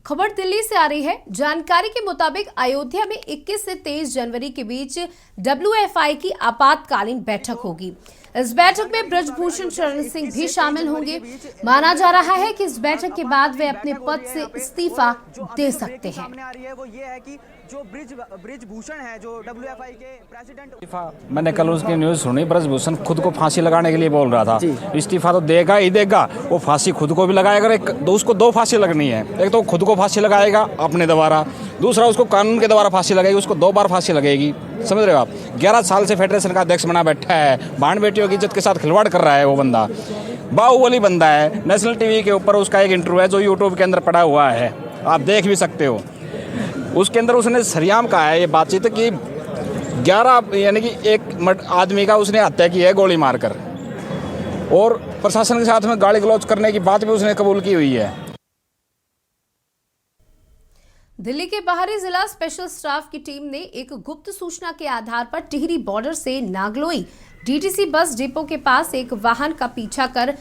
खबर दिल्ली से आ रही है। जानकारी के मुताबिक अयोध्या में 21 से 23 जनवरी के बीच WFI की आपातकालीन बैठक होगी। इस बैठक में ब्रजभूषण शरण सिंह भी शामिल होंगे। माना जा रहा है कि इस बैठक के बाद वे अपने पद से इस्तीफा दे सकते हैं। सामने आ रही है वो ये है कि जो ब्रजभूषण है, जो WFI के प्रेसिडेंट, मैंने कल उसकी न्यूज़ सुनी, ब्रजभूषण खुद को फांसी लगाने के लिए बोल रहा था। इस्तीफा तो देगा ही देगा, वो फांसी खुद को भी लगाएगा। उसको 2 फांसी लगनी है, एक तो खुद को फांसी लगाएगा अपने द्वारा, दूसरा उसको कानून के द्वारा फांसी लगेगी, उसको 2 बार फांसी लगेगी। समझ रहे हो आप? 11 साल से फेडरेशन का अध्यक्ष बना बैठा है, बहन बेटियों की इज्जत के साथ खिलवाड़ कर रहा है वो बंदा, बाहुबली बंदा है। नेशनल टीवी के ऊपर उसका एक इंटरव्यू है जो यूट्यूब के अंदर पड़ा हुआ है, आप देख भी सकते हो। उसके अंदर उसने सरियाम कहा है ये बातचीत कि 11 यानी कि एक आदमी का उसने हत्या की है गोली मारकर, और प्रशासन के साथ में गाली गलौज करने की बात भी उसने कबूल की हुई है। दिल्ली के बाहरी जिला स्पेशल स्टाफ की टीम ने एक गुप्त सूचना के आधार पर टिहरी बॉर्डर से नागलोई DTC बस डिपो के पास एक वाहन का पीछा कर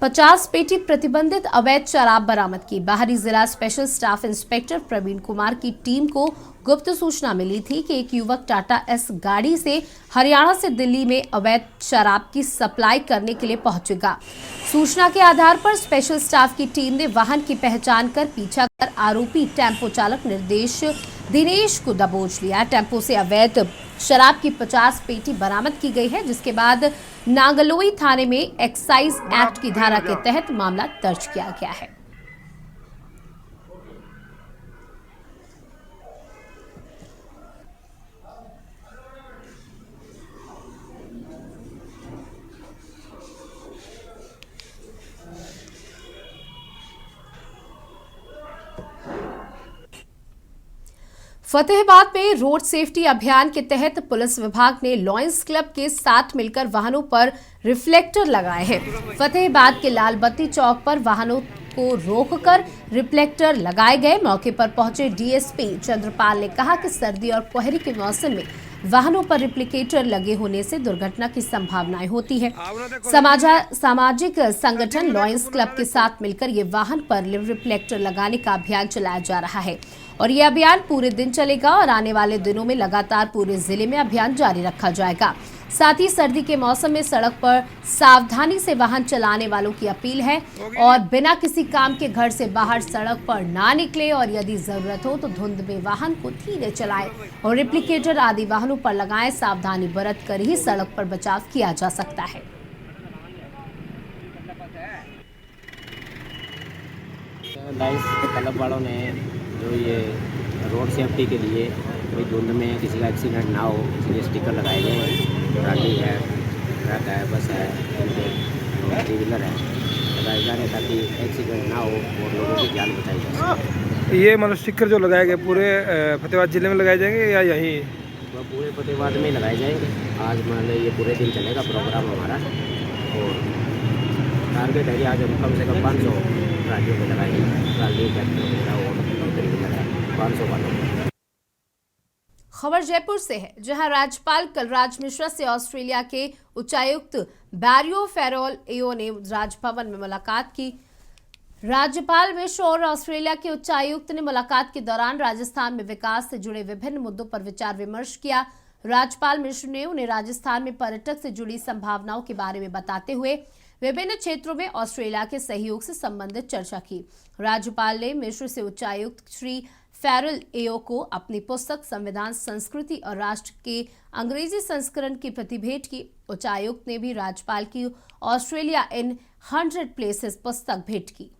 50 पेटी प्रतिबंधित अवैध शराब बरामद की। बाहरी जिला special staff inspector Praveen Kumar की टीम को गुप्त सूचना मिली थी कि एक युवक टाटा एस गाड़ी से हरियाणा से दिल्ली में अवैध शराब की सप्लाई करने के लिए पहुंचेगा। सूचना के आधार पर स्पेशल स्टाफ की टीम ने वाहन की पहचान कर पीछा कर आरोपी टेम्पो चालक निर्देश दिनेश को दबोच लिया। टेम्पो से अवैध शराब की 50 पेटी बरामद की गई है, जिसके बाद नागलोई थाने में एक्साइज एक्ट की धारा के तहत मामला दर्ज किया गया है। फतेहाबाद में रोड सेफ्टी अभियान के तहत पुलिस विभाग ने लॉयंस क्लब के साथ मिलकर वाहनों पर रिफ्लेक्टर लगाए हैं। फतेहाबाद के लाल बत्ती चौक पर वाहनों को रोककर रिफ्लेक्टर लगाए गए। मौके पर पहुंचे DSP चंद्रपाल ने कहा कि सर्दी और कोहरे के मौसम में वाहनों पर रिफ्लेक्टर लगे होने से दुर्घटना की संभावनाएं होती है। सामाजिक संगठन लॉयंस क्लब के साथ मिलकर ये वाहन पर रिफ्लेक्टर लगाने का अभियान चलाया जा रहा है और ये अभियान पूरे दिन चलेगा और आने वाले दिनों में लगातार पूरे जिले में अभियान जारी रखा जाएगा। साथ ही सर्दी के मौसम में सड़क पर सावधानी से वाहन चलाने वालों की अपील है और बिना किसी काम के घर से बाहर सड़क पर ना निकले और यदि जरूरत हो तो धुंध में वाहन को धीरे चलाएं और रिफ्लेक्टर आदि वाहनों पर लगाएं। सावधानी बरत कर ही सड़क पर बचाव किया जा सकता है। क्लब वालों ने जो ये रोड सेफ्टी के लिए कोई धुंध में किसी का एक्सीडेंट ना हो इसलिए स्टिकर लगाए गए हैं। ट्राली है, ट्रक है, बस है, टू व्हीलर है, लगाए जा रहे ताकि एक्सीडेंट ना हो और लोगों की जान बचाई जा सके। ये मतलब स्टिकर जो लगाए गए पूरे फतेहाबाद जिले में लगाए जाएंगे या यहीं? वह पूरे फतेहाबाद में लगाए जाएंगे। आज मतलब ये पूरे दिन चलेगा प्रोग्राम हमारा और टारगेट है कि आज हम कम से कम 500 ट्रालियों पर लगाएंगे। ट्राली ट्रैक्टर वगैरह और टू व्हीलर है 500 वालों। खबर जयपुर से है, जहां राज्यपाल कलराज मिश्रा से ऑस्ट्रेलिया के उच्चायुक्त बैरियो फेरोल एओ ने राजभवन में मुलाकात की। राज्यपाल मिश्रा और ऑस्ट्रेलिया के उच्चायुक्त ने मुलाकात के दौरान राजस्थान में विकास से जुड़े विभिन्न मुद्दों पर विचार विमर्श किया। राज्यपाल मिश्रा ने उन्हें राजस्थान में पर्यटक से जुड़ी संभावनाओं के बारे में बताते हुए विभिन्न क्षेत्रों में ऑस्ट्रेलिया के सहयोग से संबंधित चर्चा की। राज्यपाल ने मिश्र से उच्चायुक्त श्री फेरल एओ को अपनी पुस्तक संविधान, संस्कृति और राष्ट्र के अंग्रेजी संस्करण की प्रति भेंट की। उच्चायुक्त ने भी राज्यपाल की ऑस्ट्रेलिया इन 100 प्लेसेस पुस्तक भेंट की।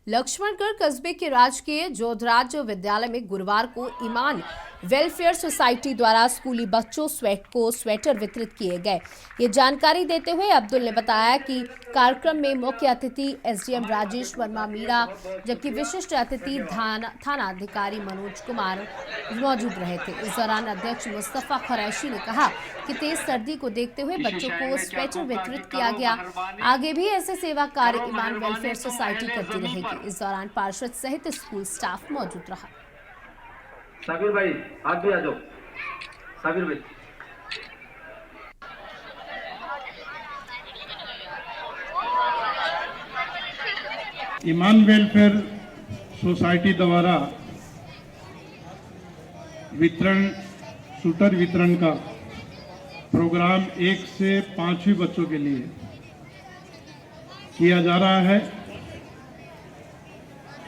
लक्ष्मणगढ़ कस्बे के राजकीय जोधराज विद्यालय में गुरुवार को ईमान वेलफेयर सोसाइटी द्वारा स्कूली बच्चों को स्वेटर वितरित किए गए। ये जानकारी देते हुए अब्दुल ने बताया कि कार्यक्रम में मुख्य अतिथि एसडीएम राजेश वर्मा मीणा, जबकि विशिष्ट अतिथि थाना अधिकारी मनोज कुमार मौजूद रहे थे। इस दौरान अध्यक्ष मुस्तफा कुरैशी ने कहा कि तेज सर्दी को देखते हुए बच्चों को स्वेटर वितरित किया गया। आगे भी ऐसे सेवा कार्य ईमान वेलफेयर सोसाइटी करती रहेगी। इस दौरान पार्षद सहित स्कूल स्टाफ मौजूद रहा। साबिर भाई हाथ भी आ जाओ। साबिर भाई ईमान वेलफेयर सोसाइटी द्वारा शूटर वितरण का प्रोग्राम 1 से 5वीं बच्चों के लिए किया जा रहा है।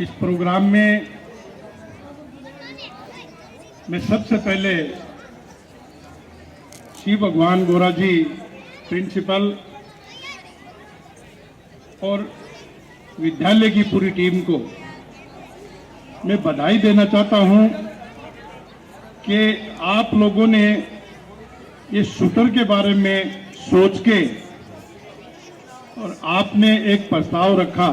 इस प्रोग्राम में मैं सबसे पहले शिव भगवान गोरा जी प्रिंसिपल और विद्यालय की पूरी टीम को मैं बधाई देना चाहता हूं कि आप लोगों ने ये शूटर के बारे में सोच के और आपने एक प्रस्ताव रखा।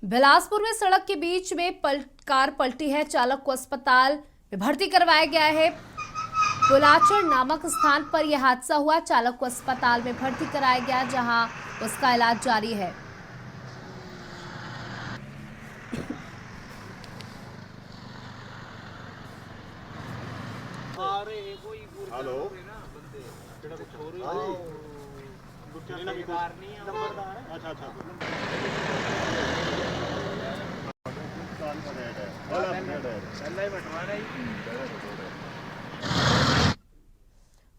बिलासपुर में सड़क के बीच में कार पलटी है। चालक को अस्पताल में भर्ती करवाया गया है। पुलाचर नामक स्थान पर यह हादसा हुआ। चालक को अस्पताल में भर्ती कराया गया, जहां उसका इलाज जारी है। हेलो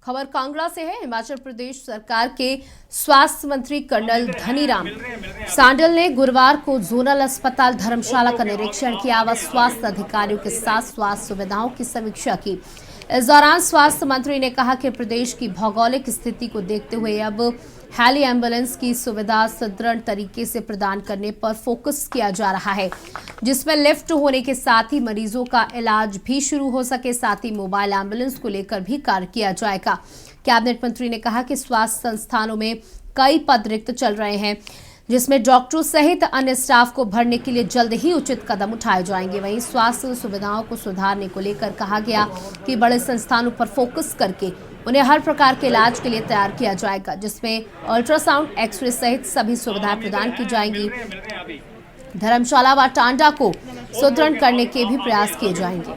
खबर कांगड़ा से है। हिमाचल प्रदेश सरकार के स्वास्थ्य मंत्री कर्नल धनीराम सांडल ने गुरुवार को जोनल अस्पताल धर्मशाला का निरीक्षण किया व स्वास्थ्य अधिकारियों के साथ स्वास्थ्य सुविधाओं की समीक्षा की। इस दौरान स्वास्थ्य मंत्री ने कहा कि प्रदेश की भौगोलिक स्थिति को देखते हुए अब हेली एम्बुलेंस की सुविधा सुदृढ़ तरीके से प्रदान करने पर फोकस किया जा रहा है, जिसमें लिफ्ट होने के साथ ही मरीजों का इलाज भी शुरू हो सके। साथ ही मोबाइल एम्बुलेंस को लेकर भी कार्य किया जाएगा। कैबिनेट मंत्री ने कहा कि स्वास्थ्य संस्थानों में कई पद रिक्त चल रहे हैं, जिसमें डॉक्टरों सहित अन्य स्टाफ को भरने के लिए जल्द ही उचित कदम उठाए जाएंगे। वहीं स्वास्थ्य सुविधाओं को सुधारने को लेकर कहा गया कि बड़े संस्थानों पर फोकस करके उन्हें हर प्रकार के इलाज के लिए तैयार किया जाएगा, जिसमें अल्ट्रासाउंड, एक्सरे सहित सभी सुविधाएं प्रदान की जाएंगी। धर्मशाला व टांडा को सुदृढ़ करने के भी प्रयास किए जाएंगे।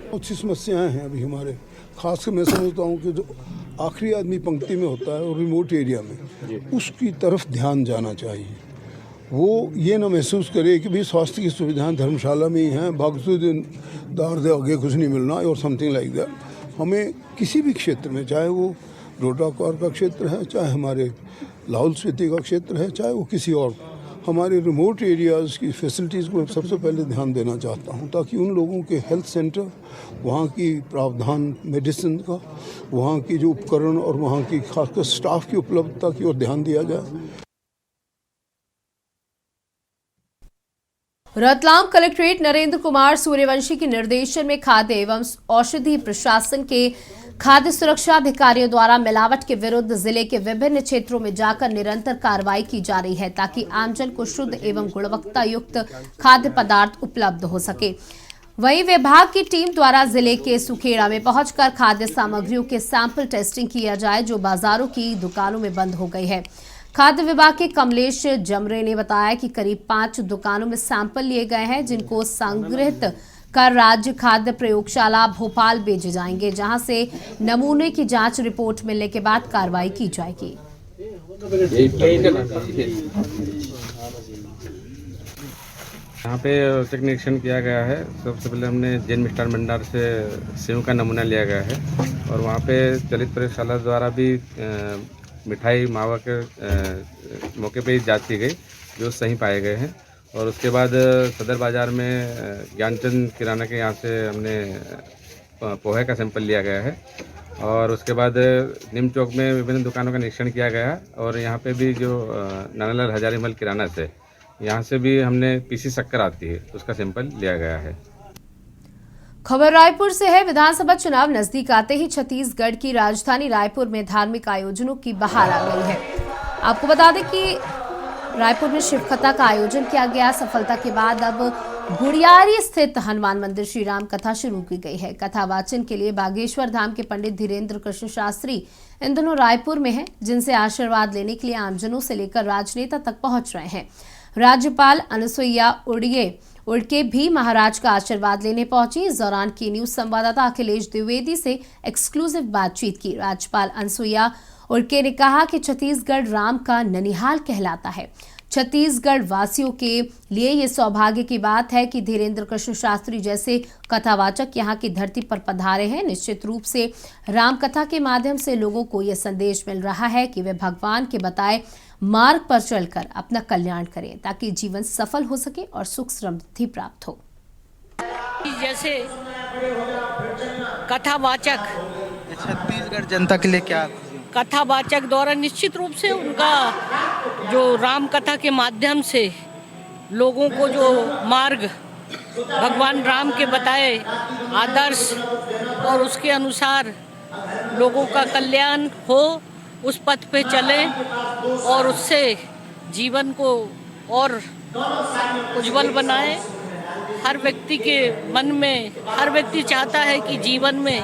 बहुत सी समस्याएं हैं अभी हमारे, खासकर मैं समझता हूँ कि जो आखिरी आदमी पंक्ति में होता है और रिमोट एरिया में, उसकी तरफ ध्यान जाना चाहिए। वो ये ना महसूस करे कि भाई स्वास्थ्य की सुविधाएं धर्मशाला में ही हैं, बावजूद दार दे आगे कुछ नहीं मिलना और समथिंग लाइक दैट। हमें किसी भी क्षेत्र में, चाहे वो रोटाकार का क्षेत्र है, चाहे हमारे लाहौल स्पीति का क्षेत्र है, चाहे वो किसी और, हमारे रिमोट एरियाज़ की फैसिलिटीज़ को सबसे पहले ध्यान देना चाहता हूँ, ताकि उन लोगों के हेल्थ सेंटर, वहाँ की प्रावधान मेडिसिन का, वहाँ की जो उपकरण और वहाँ की खासकर स्टाफ की उपलब्धता की ओर ध्यान दिया जाए। रतलाम कलेक्ट्रेट नरेंद्र कुमार सूर्यवंशी के निर्देशन में खाद्य एवं औषधि प्रशासन के खाद्य सुरक्षा अधिकारियों द्वारा मिलावट के विरुद्ध जिले के विभिन्न क्षेत्रों में जाकर निरंतर कार्रवाई की जा रही है, ताकि आमजन को शुद्ध एवं गुणवत्ता युक्त खाद्य पदार्थ उपलब्ध हो सके। वहीं विभाग की टीम द्वारा जिले के सुखेड़ा में पहुंचकर खाद्य सामग्रियों के सैंपल टेस्टिंग किया जाए, जो बाजारों की दुकानों में बंद हो गई है। खाद्य विभाग के कमलेश जमरे ने बताया कि करीब 5 दुकानों में सैंपल लिए गए हैं, जिनको संग्रहित कर राज्य खाद्य प्रयोगशाला भोपाल भेजे जाएंगे, जहां से नमूने की जांच रिपोर्ट मिलने के बाद कार्रवाई की जाएगी। यहाँ पे औचक निरीक्षण किया गया है। सबसे पहले हमने जैन मिष्ठान भंडार से सेव का नमूना लिया गया है और वहाँ पे चलित प्रयोगशाला द्वारा भी मिठाई मावा के मौके पे ही जांच की गई, जो सही पाए गए हैं। और उसके बाद सदर बाज़ार में ज्ञानचंद किराना के यहाँ से हमने पोहे का सैंपल लिया गया है और उसके बाद निम चौक में विभिन्न दुकानों का निरीक्षण किया गया और यहाँ पे भी जो नानालाल हजारीमल किराना से यहाँ से भी हमने पीसी शक्कर आती है उसका सैंपल लिया गया है। खबर रायपुर से है। विधानसभा चुनाव नजदीक आते ही छत्तीसगढ़ की राजधानी रायपुर में धार्मिक आयोजनों की बहार आ गई है। आपको बता दें कि रायपुर में शिव कथा का आयोजन किया गया। सफलता के बाद अब गुड़ियारी स्थित हनुमान मंदिर श्री राम कथा शुरू की गई है। कथा वाचन के लिए बागेश्वर धाम के पंडित धीरेन्द्र कृष्ण शास्त्री इन दिनों रायपुर में हैं, जिनसे आशीर्वाद लेने के लिए आमजनों से लेकर राजनेता तक पहुंच रहे हैं। राज्यपाल अनुसुईया उड़के भी महाराज का आशीर्वाद लेने पहुंची। इस दौरान की न्यूज संवाददाता अखिलेश द्विवेदी से एक्सक्लूसिव बातचीत की। राज्यपाल अनुसुईया उड़के ने कहा कि छत्तीसगढ़ राम का ननिहाल कहलाता है। छत्तीसगढ़ वासियों के लिए ये सौभाग्य की बात है कि धीरेन्द्र कृष्ण शास्त्री जैसे कथावाचक यहाँ की धरती पर पधारे हैं। निश्चित रूप से राम कथा के माध्यम से लोगों को यह संदेश मिल रहा है कि वे भगवान के बताए मार्ग पर चलकर अपना कल्याण करें ताकि जीवन सफल हो सके और सुख समृद्धि प्राप्त हो। जैसे कथावाचक छत्तीसगढ़ जनता के लिए क्या कथावाचक द्वारा निश्चित रूप से उनका जो राम कथा के माध्यम से लोगों को जो मार्ग भगवान राम के बताए आदर्श और उसके अनुसार लोगों का कल्याण हो, उस पथ पे चलें और उससे जीवन को और उज्जवल बनाएं। हर व्यक्ति के मन में हर व्यक्ति चाहता है कि जीवन में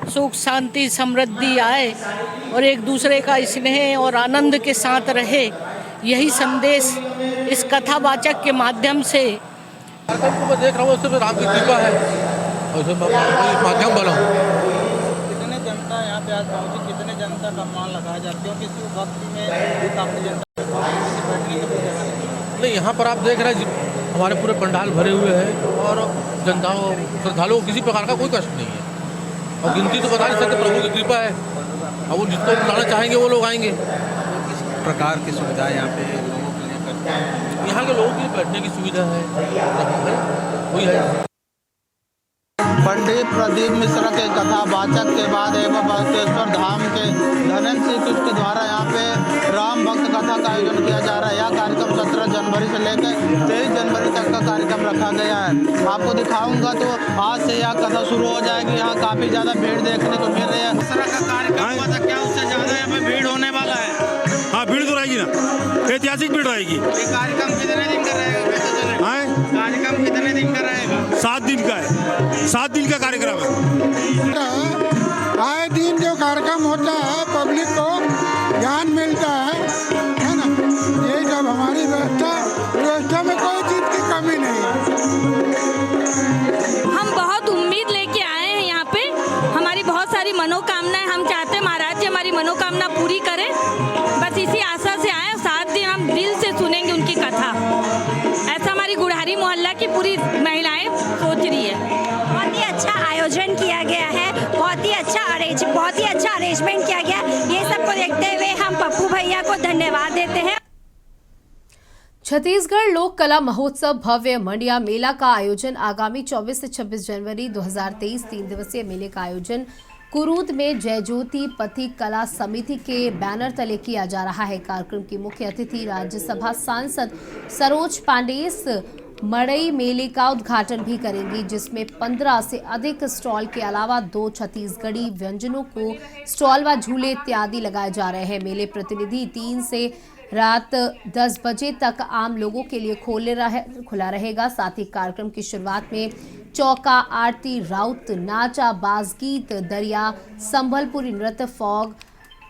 सुख शांति समृद्धि आए और एक दूसरे का स्नेह और आनंद के साथ रहे। यही संदेश इस कथावाचक के माध्यम से मैं देख रहा हूँ उससे राम की कृपा है और माध्यम बना हूँ। कितने जनता यहाँ पे आज पहुँची, कितने जनता का मान लगाया जाता है किसी वक्त में काफी जनता नहीं यहाँ पर आप देख रहे हैं हमारे पूरे पंडाल भरे हुए हैं और जनता श्रद्धालुओं को किसी प्रकार का कोई कष्ट नहीं है और गिनती तो बता नहीं सकते, प्रभु की कृपा है। अब वो जिसको बुलाना चाहेंगे वो लोग आएंगे। किस प्रकार की सुविधा यहाँ पे लोगों के लिए करते हैं? यहाँ के लोगों के लिए बैठने की सुविधा है, वही है। पंडित प्रदीप मिश्रा के कथावाचक के बाद एवं बागेश्वर धाम के धनेन्द्र श्री कृष्ण के द्वारा यहाँ पे राम भक्त कथा का आयोजन किया जा रहा है। यह कार्यक्रम 17 जनवरी से लेकर 23 जनवरी तक का कार्यक्रम रखा गया है। आपको दिखाऊंगा तो आज से यह कथा शुरू हो जाएगी। यहाँ काफी ज्यादा भीड़ देखने को मिल रही है। मिश्रा का कार्यक्रम हुआ था, क्या उससे ज्यादा यहाँ पे भीड़ होने वाला है? हाँ, भीड़ तो रहेगी ना, ऐतिहासिक भीड़ रहेगी। ये कार्यक्रम कितने दिन का रहेगा? कार्यक्रम कितने दिन का रहेगा? 7 दिन का है, 7 दिन का कार्यक्रम है। आए दिन जो कार्यक्रम होता है पब्लिक को ज्ञान मिलता है ना। ये जब हमारी व्यवस्था में कोई चीज की कमी नहीं है। हम बहुत उम्मीद लेके आए हैं यहाँ पे। हमारी बहुत सारी मनोकामनाएं, हम चाहते हैं महाराज जी हमारी मनोकामना पूरी करें। बस इसी आशा से आए। 7 दिन हम दिल से सुनेंगे उनकी कथा। ऐसा हमारी गुड़हारी मोहल्ला की पूरी महिलाएं सोच रही है। बहुत ही अच्छा आयोजन किया गया है, बहुत ही अच्छा अरेंजमेंट किया गया। ये सबको देखते हुए हम पप्पू भैया को धन्यवाद देते हैं। छत्तीसगढ़ लोक कला महोत्सव भव्य मंडिया मेला का आयोजन आगामी 24 से 26 जनवरी 2023 3 दिवसीय मेले का आयोजन कुरूद में जय ज्योति पथिक कला समिति के बैनर तले किया जा रहा है। कार्यक्रम की मुख्य अतिथि राज्यसभा सांसद सरोज पांडे इस मड़ई मेले का उद्घाटन भी करेंगी, जिसमें 15 से अधिक स्टॉल के अलावा 2 छत्तीसगढ़ी व्यंजनों को स्टॉल व झूले इत्यादि लगाए जा रहे हैं। मेले प्रतिनिधि 3 से रात 10 बजे तक आम लोगों के लिए खुला रहेगा। साथ ही कार्यक्रम की शुरुआत में चौका, आरती, राउत, नाचा, बाजगीत, दरिया, संबलपुरी नृत्य, फॉग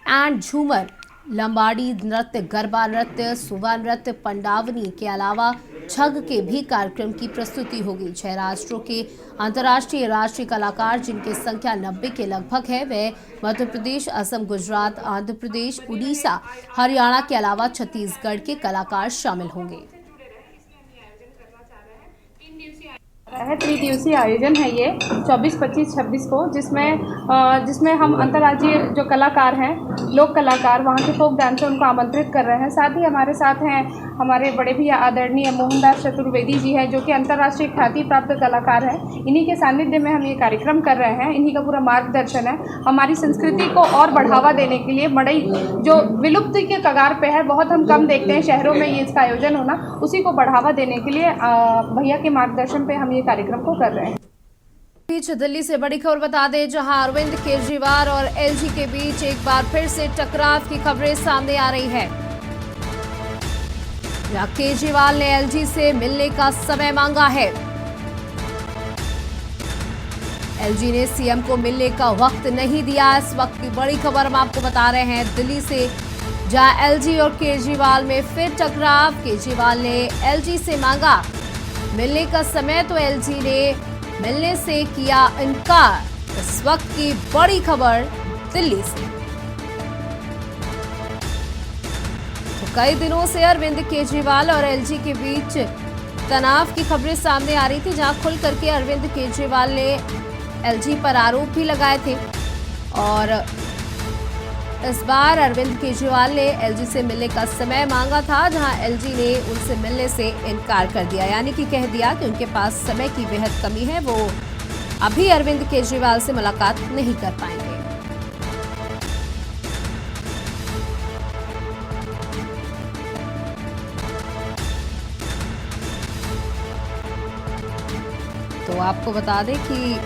एंड झूमर, लंबाड़ी नृत्य, गरबा नृत्य, सुबा नृत्य, पंडावनी के अलावा छग के भी कार्यक्रम की प्रस्तुति होगी। 6 राष्ट्रों के अंतर्राष्ट्रीय राष्ट्रीय कलाकार, जिनकी संख्या 90 के लगभग है, वे मध्य प्रदेश, असम, गुजरात, आंध्र प्रदेश, उड़ीसा, हरियाणा के अलावा छत्तीसगढ़ के कलाकार शामिल होंगे। है। 3 दिवसीय आयोजन है ये 24, 25, 26 को, जिसमें हम अंतर्राज्यीय जो कलाकार हैं, लोक कलाकार, वहाँ के फोक डांसर, उनको आमंत्रित कर रहे हैं। साथ ही हमारे साथ हैं हमारे बड़े भैया आदरणीय मोहनदास चतुर्वेदी जी हैं, जो कि अंतर्राष्ट्रीय ख्याति प्राप्त कलाकार हैं। इन्हीं के सानिध्य में हम ये कार्यक्रम कर रहे हैं। इन्हीं का पूरा मार्गदर्शन है। हमारी संस्कृति को और बढ़ावा देने के लिए, मड़ई जो विलुप्ति के कगार पे है, बहुत हम कम देखते हैं शहरों में ये इसका आयोजन होना, उसी को बढ़ावा देने के लिए भैया के मार्गदर्शन पे हम ये कार्यक्रम को कर रहे हैं। बीच दिल्ली से बड़ी खबर बता दें, जहां अरविंद केजरीवाल और एलजी के बीच एक बार फिर से टकराव की खबरें सामने आ रही है। जहां केजरीवाल ने एलजी से मिलने का समय मांगा है। एलजी ने सीएम को मिलने का वक्त नहीं दिया। इस वक्त की बड़ी खबर हम आपको बता रहे हैं दिल्ली से, जहां एलजी और केजरीवाल में फिर टकराव। केजरीवाल ने एलजी से मांगा मिलने का समय, तो एलजी ने मिलने से किया इनकार। इस वक्त की बड़ी खबर दिल्ली से। तो कई दिनों से अरविंद केजरीवाल और एलजी के बीच तनाव की खबरें सामने आ रही थी, जहां खुल करके अरविंद केजरीवाल ने एलजी पर आरोप भी लगाए थे। और इस बार अरविंद केजरीवाल ने एलजी से मिलने का समय मांगा था, जहां एलजी ने उनसे मिलने से इनकार कर दिया, यानी कि कह दिया कि उनके पास समय की बेहद कमी है, वो अभी अरविंद केजरीवाल से मुलाकात नहीं कर पाएंगे। तो आपको बता दें कि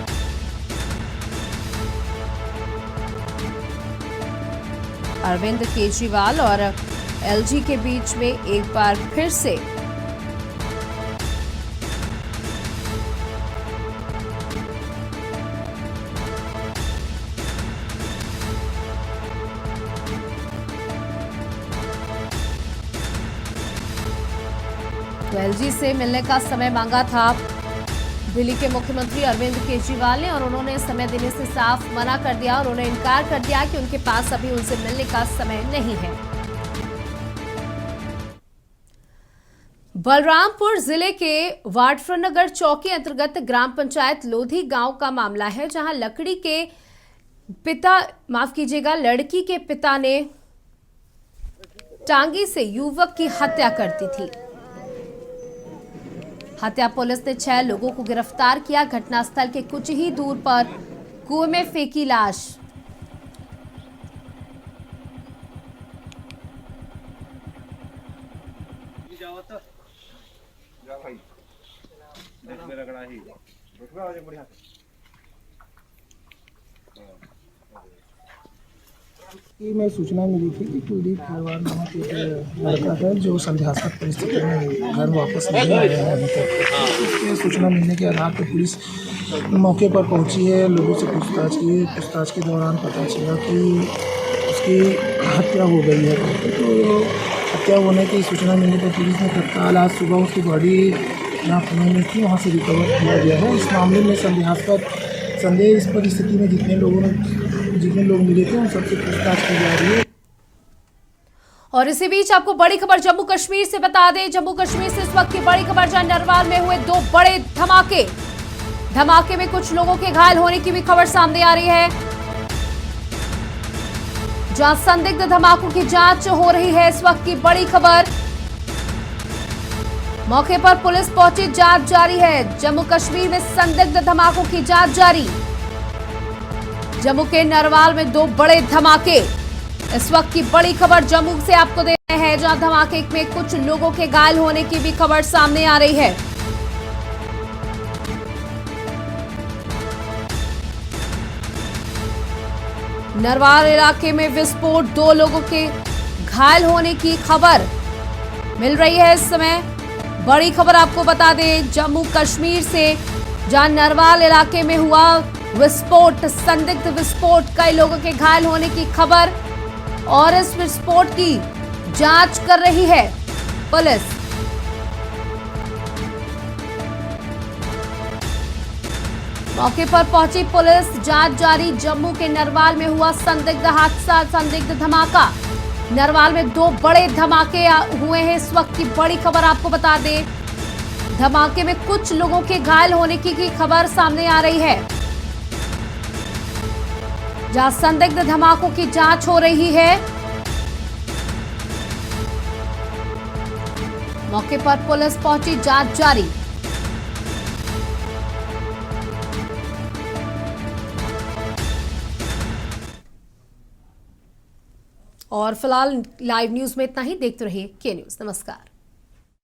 अरविंद केजरीवाल और एलजी के बीच में एक बार फिर से तो एलजी से मिलने का समय मांगा था दिल्ली के मुख्यमंत्री अरविंद केजरीवाल ने, और उन्होंने समय देने से साफ मना कर दिया। और उन्होंने इनकार कर दिया कि उनके पास अभी उनसे मिलने का समय नहीं है। बलरामपुर जिले के वाडफनगर चौकी अंतर्गत ग्राम पंचायत लोधी गांव का मामला है, जहां लड़की के पिता ने टांगी से युवक की हत्या कर दी थी। हत्या पुलिस ने 6 लोगों को गिरफ्तार किया। घटनास्थल के कुछ ही दूर पर कुएं में फेंकी लाश। में सूचना मिली थी कि कुलदीप खरवार नामक एक लड़का है जो संदेहास्पद परिस्थिति में घर वापस नहीं आया है अभी तक। इसके सूचना मिलने के आधार पर पुलिस मौके पर पहुंची है। लोगों से पूछताछ के दौरान पता चला कि उसकी हत्या हो गई है। तो हत्या होने की सूचना मिलने पर पुलिस ने तत्काल आज सुबह उसकी बॉडी जहाँ पुणे में थी वहाँ से रिकवर किया गया है। इस मामले में संदेह इस परिस्थिति में जितने लोग मिले थे उन सबसे पूछताछ की जा रही है। और इसी बीच आपको बड़ी खबर जम्मू कश्मीर से बता दें। जम्मू कश्मीर से इस वक्त की बड़ी खबर, जहां नरवाल में हुए 2 बड़े धमाके में कुछ लोगों के घायल होने की भी खबर सामने आ रही है। जहां संदिग्ध धमाकों की जांच हो रही है, इस वक्त की बड़ी खबर। मौके पर पुलिस पहुंची, जांच जारी है। जम्मू कश्मीर में संदिग्ध धमाकों की जांच जारी। जम्मू के नरवाल में 2 बड़े धमाके, इस वक्त की बड़ी खबर जम्मू से आपको दे रहे हैं, जहां धमाके में कुछ लोगों के घायल होने की भी खबर सामने आ रही है। नरवाल इलाके में विस्फोट, 2 लोगों के घायल होने की खबर मिल रही है इस समय। बड़ी खबर आपको बता दें जम्मू कश्मीर से, जहां नरवाल इलाके में हुआ विस्फोट, संदिग्ध विस्फोट, कई लोगों के घायल होने की खबर, और इस विस्फोट की जांच कर रही है पुलिस। मौके पर पहुंची पुलिस, जांच जारी। जम्मू के नरवाल में हुआ संदिग्ध हादसा, संदिग्ध धमाका। नरवाल में 2 बड़े धमाके हुए हैं, इस वक्त की बड़ी खबर आपको बता दें। धमाके में कुछ लोगों के घायल होने की खबर सामने आ रही है, जहां संदिग्ध धमाकों की जांच हो रही है। मौके पर पुलिस पहुंची, जांच जारी। और फिलहाल लाइव न्यूज में इतना ही। देखते रहिए के न्यूज। नमस्कार।